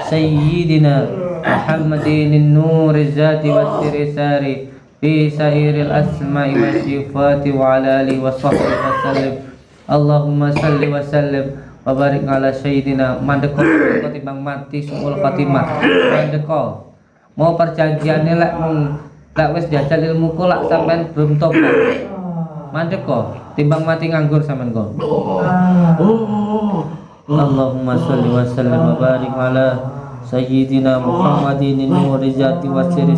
sayyidina Muhammadin an-nur zati wa siri fi sairil asma'i wa sifati wa ala alihi wa sahbihi wa sallim Allahumma salli wa sallim wa barik ala sayyidina mandeko ketimbang mati sumul khatimah mandeko mau perjanjiane lek mung lek wis jajal ilmuku lak sampean belum tobat mandeko timbang mati nganggur sampean kok Allahumma salli wa sallim wa barik ala sayyidina Muhammadin nuri zati wa siri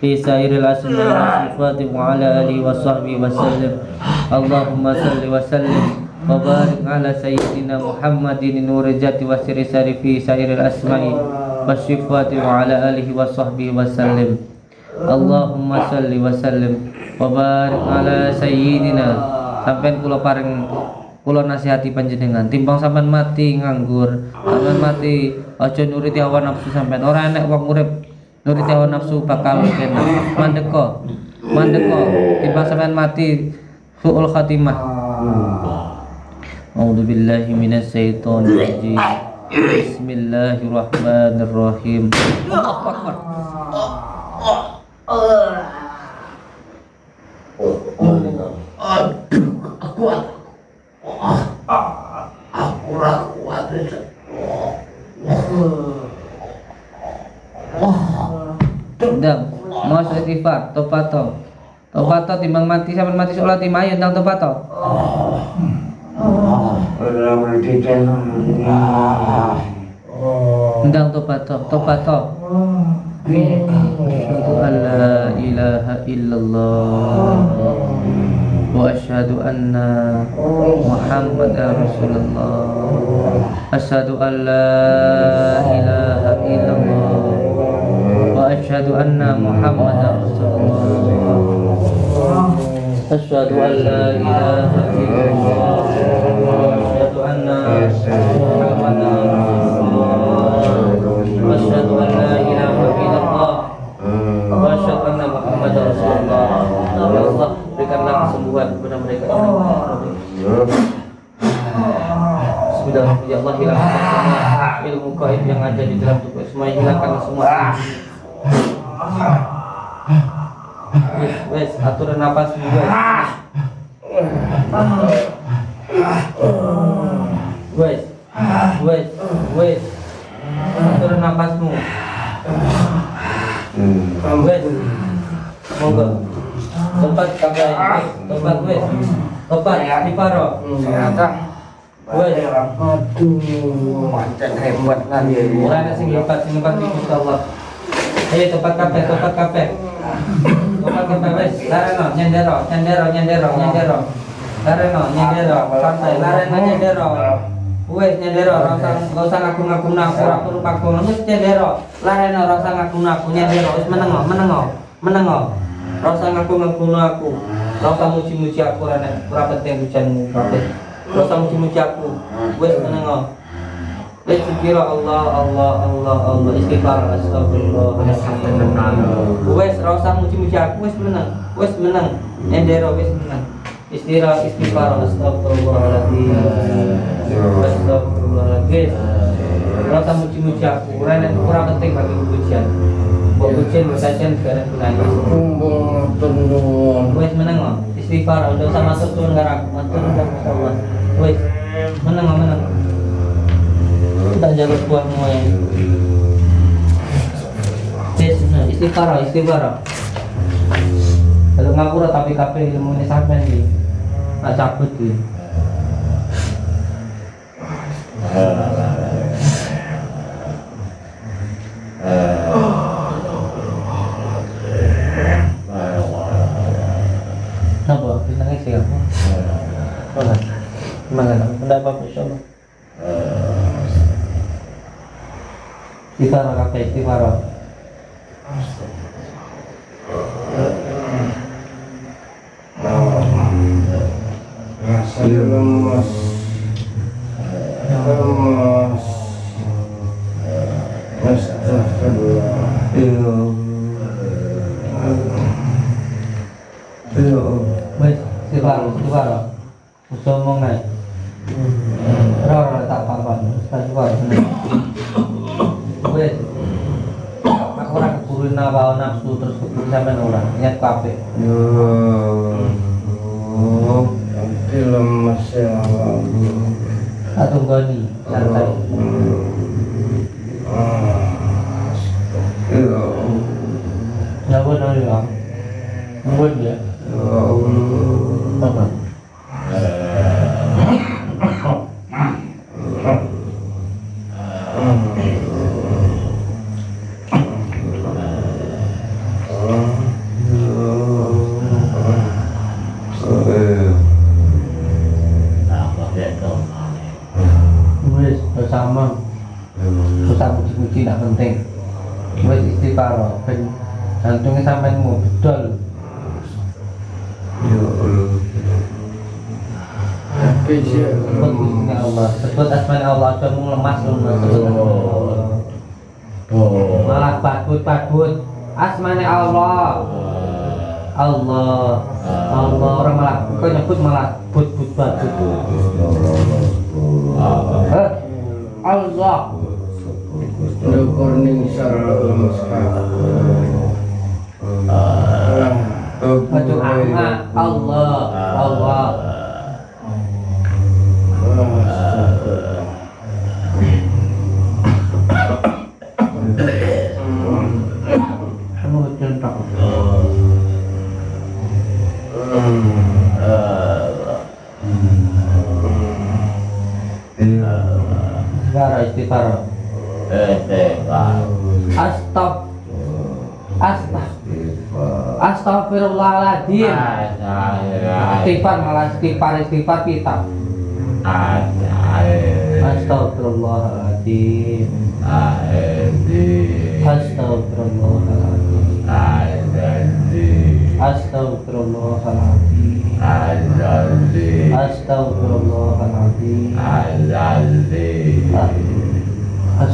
fi sairil asma'i wa sifati wa ala alihi wa sahbihi wa sallim Allahumma salli wa sallim wa barik ala sayyidina Muhammadin nuri zati wa siri fi sairil asma'i wa sifati wa ala alihi wa sahbihi wa sallim Allahumma sholli wa sallim wa barik ala sayyidina. Sampeyan kula paring kula nasihati panjenengan, timbang sampean mati nganggur, sampean mati aja nuruti hawa nafsu sampean. Ora enek wong urip nuruti hawa nafsu bakal kena mandeko. Timbang sampean mati suul khatimah. A'udzu billahi minasy syaithanir rajim. Bismillahirrahmanirrahim. Allahu Akbar. Ndang, mau istighfar, tobat timbang mati sampean mati sholat timayu ndang tobat to. Ndang tobat to. Asyhadu an la ilaha illallah wa asyhadu anna Muhammadar Rasulullah. Asyhadu an la ilaha illallah wa asyhadu anna Muhammadar Rasulullah. Asyhadu an la ilaha illallah wa asyhadu anna Muhammadar Rasulullah. Asyhadu an la ilaha illallah wa asyhadu anna Muhammadar Rasulullah. Ya Allah, berikanlah kesembuhan kepada mereka. Bismillahirrahmanirrahim. Ya Allah, hilangkan semua ilmu gaib yang ada di dalam tubuh. Semuanya hilangkan semua. Wes, aturan nafas wes. Wes. Aturan nafasmu. Wes. Monggo. Tempat kakek, tempat wes. Tempat di paro. Wes. Aduh, pancen hebat kan ya. Ora ana sing hebat insyaallah. Ayo tempat kabeh. Tempat kabeh wes. Lareno nyendero. Lareno nyendero. Santai lareno nyendero. Wes nyendero, ora usah ngaku-ngaku aku ora perlu paku. Wes nyendero. Lareno ora usah ngaku-ngaku nyendero. Wis menengo. Ora usah ngaku-ngaku aku. Ora usah muji-muji aku ora penting hujanmu kabeh. Ora usah muji-muji aku. Wes menengo. Wes kira Allah istighfar astagfirullah. Wes ora usah muji-muji aku wes meneng. Nyendero wes meneng. Istighfar astagfirullahaladzim. Astagfirullahaladzim. Ora usah muji-muji aku. Ora penting bagi pujian. Mbok pujian sajen gara gunane. Wes meneng. Istighfar ora usah masuk turun karo aku. Matur wes meneng. Tak jaga buahmu ya. Istighfar. Kalau ngapura tapi kape ilmu ini sampai nih, nggak cabut nih. Apa? Bisa nggak sih apa? Mana? Pendapat insyaallah. Istighfar. Lemas. Istighfar. Usah ngomong naik. Ora tak apa-apa. Istighfar. Wes. Aku ora keburu hawa nafsu terus keburu sampean ora. Niat kabeh. Nanti lemas ya. Atau goni santai. Nabun ya. Nabun ya. Apa? Sama susah puji-puji tidak penting. Wes istighfar ben Jantungnya sampean mau bedol. Ya Allah. Tapi sih. Sebut Gusti Allah, sebut asma Allah, aja mung lemas sebut asma Allah. Malah badut asmane Allah. Allah orang malah kok nyebut malah badut. Allah Kurning sarung Baju Allah istighfar. Astagfirullahaladzim. Istighfar malah istighfar kita. Astagfirullahaladzim. Astagfirullahaladzim. Astagfirullahaladzim. Astagfirullahaladzim. Astagfirullahaladzim. Astagfirullahaladzim.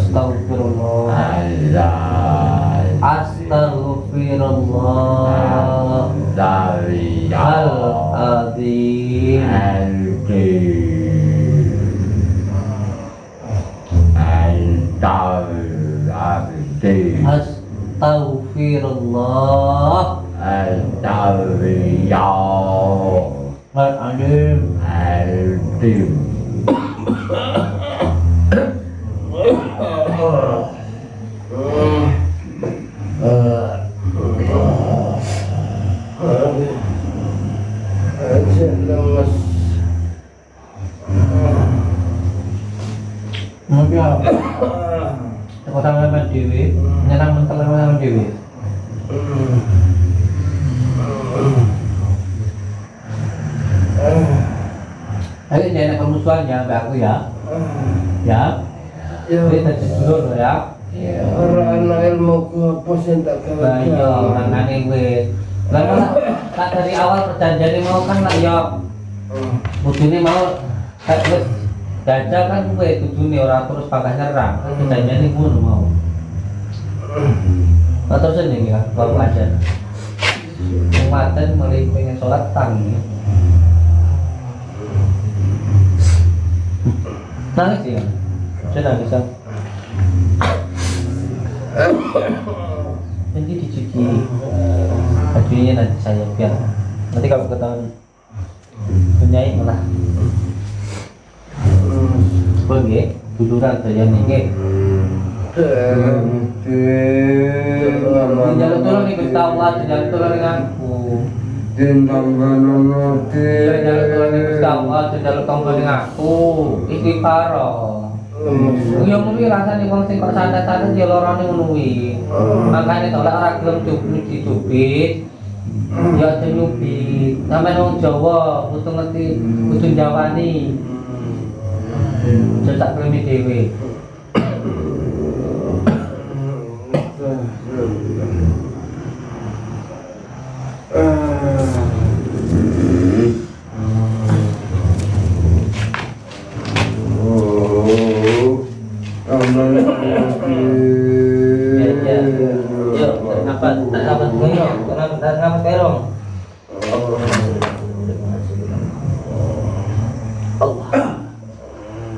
Mungkin aku sama Dewi, nyerang mental sama Dewi. Ayo jangan kemusuhan ya, mbak aku ya. Ya. Ini tadi dulu ya. Orang anak ilmu ku apa sih tak kalah. Bayo orang nanging wis. Lah tak dari awal perjanjian mau kan lah ya. Kudune mau wis jajal kan kowe kudune ora terus bakal nyerang. Perjanjian iki ngono mau. Terus ini ya, kalau pelajar. Umaten mulai pengen sholat tangi. Nangis ya? Sudah bisa. Nanti dicuci bajunya, nanti saya biar nanti kalau ketahuan punyai malah boleh duduran saja nih jalur tolong nih Gusti Allah, jalur tolong denganku jalur tolong nih Gusti Allah, jalur tolong denganku istighfar. Ya mungkin rasanya wong sing kok santai-santai ya lorone ngono kuwi. Makane tolak ora gelem dicubit. Ya aja nyubit. Sampeyan wong Jawa kudu ngerti, kudu njawani. Cetak klemi dhewe.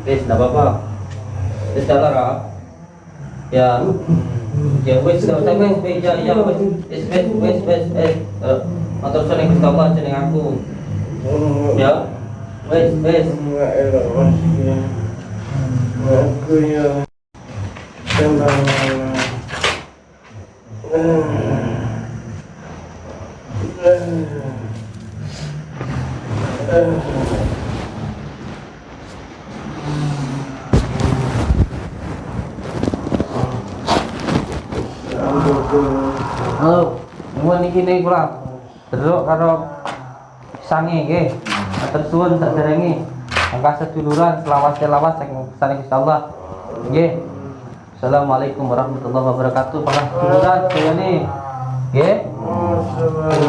Tidak apa-apa. Secara ya, ya wes ya wes. Motor saya yang bertambah jeneng aku. Ya, wes. Aku ya. Halo, nyuwun iki ning kula. Delok karo sange nggih. Matur suwun saderenge. Angka seduluran selawat-selawat saking sange Gusti Allah. Nggih. Assalamualaikum warahmatullahi wabarakatuh. Para seduluran sedayane Nggih.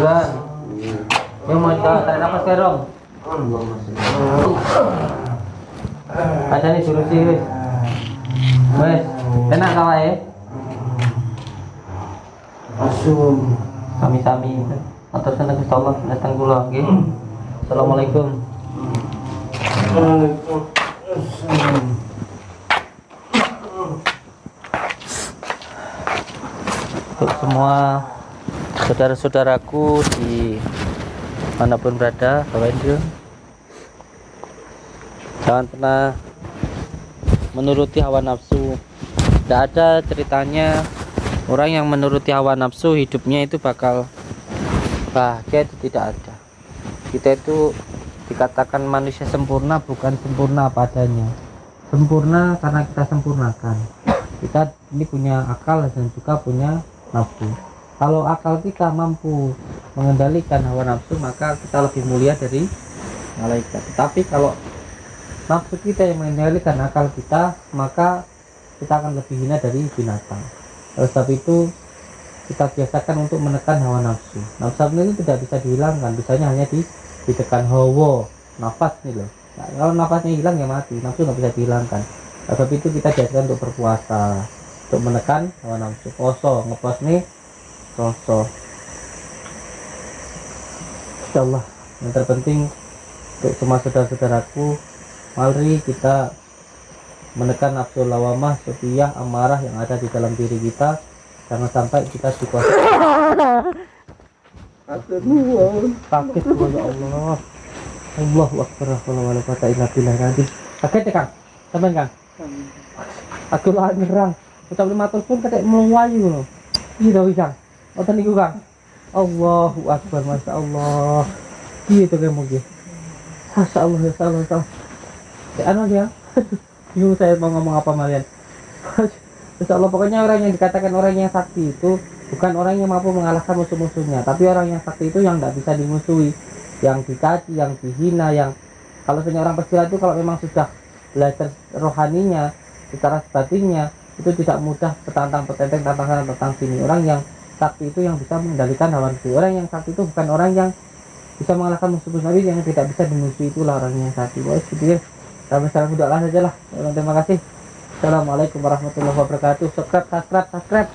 Bulan. Yo maca tarik nafas kerong. Ada nih suruh sih wis. Wes, enak kawae. Asum. Sami-sami. Atur seneng Gusti Allah datang kula nggih. Assalamualaikum. Untuk semua saudara-saudaraku di manapun berada, Bapak Indro, jangan pernah menuruti hawa nafsu. Tidak ada ceritanya orang yang menuruti hawa nafsu hidupnya itu bakal bahagia, itu tidak ada. Kita itu dikatakan manusia sempurna, bukan sempurna apa adanya. Sempurna karena kita sempurnakan. Kita ini punya akal dan juga punya nafsu. Kalau akal kita mampu mengendalikan hawa nafsu, maka kita lebih mulia dari malaikat. Tetapi kalau nafsu kita yang mengendalikan akal kita, maka kita akan lebih hina dari binatang. Oleh sebab itu kita biasakan untuk menekan hawa nafsu. Nafsu ini tidak bisa dihilangkan, bisanya hanya ditekan hawa nafas nih loh. Nah, kalau nafasnya hilang ya mati, nafsu nggak bisa dihilangkan. Oleh sebab itu kita diajarkan untuk berpuasa, untuk menekan hawa nafsu. Poso, ngepos nih, poso. Insyaallah yang terpenting untuk semua saudara-saudaraku, mari kita menekan nafsu lawamah, sufiyah, amarah yang ada di dalam diri kita. Jangan sampai kita dikuasai. Sakit ya Allah. Allahu akbar, wala quwata illa billah. Sakit ya Kang? Sampeyan Kang? Aku lah nyerang. Ucap 500 pun ketek meluai ngono. Iki to Kang. Wonten niku Kang. Allahu akbar, masya Allah. Piye to kemo iki? Masya Allah, ya Allah. Ya anu ya. Bingung saya mau ngomong apa malian. Insya Allah, pokoknya orang yang dikatakan orang yang sakti itu bukan orang yang mampu mengalahkan musuh-musuhnya, tapi orang yang sakti itu yang tidak bisa dimusuhi, yang dicaci, yang dihina, yang kalau punya orang pesilat itu kalau memang sudah belajar rohaninya, secara batinnya itu tidak mudah petantang petenteng tantang sana tantang sini. Orang yang sakti itu yang bisa mengendalikan hawa nafsu. Orang yang sakti itu bukan orang yang bisa mengalahkan musuh-musuh, tapi yang tidak bisa dimusuhi, itulah orang yang sakti. Wah, gitu ya. Sampai sekarang udah lah saja lah. Terima kasih. Assalamualaikum warahmatullahi wabarakatuh. Subscribe.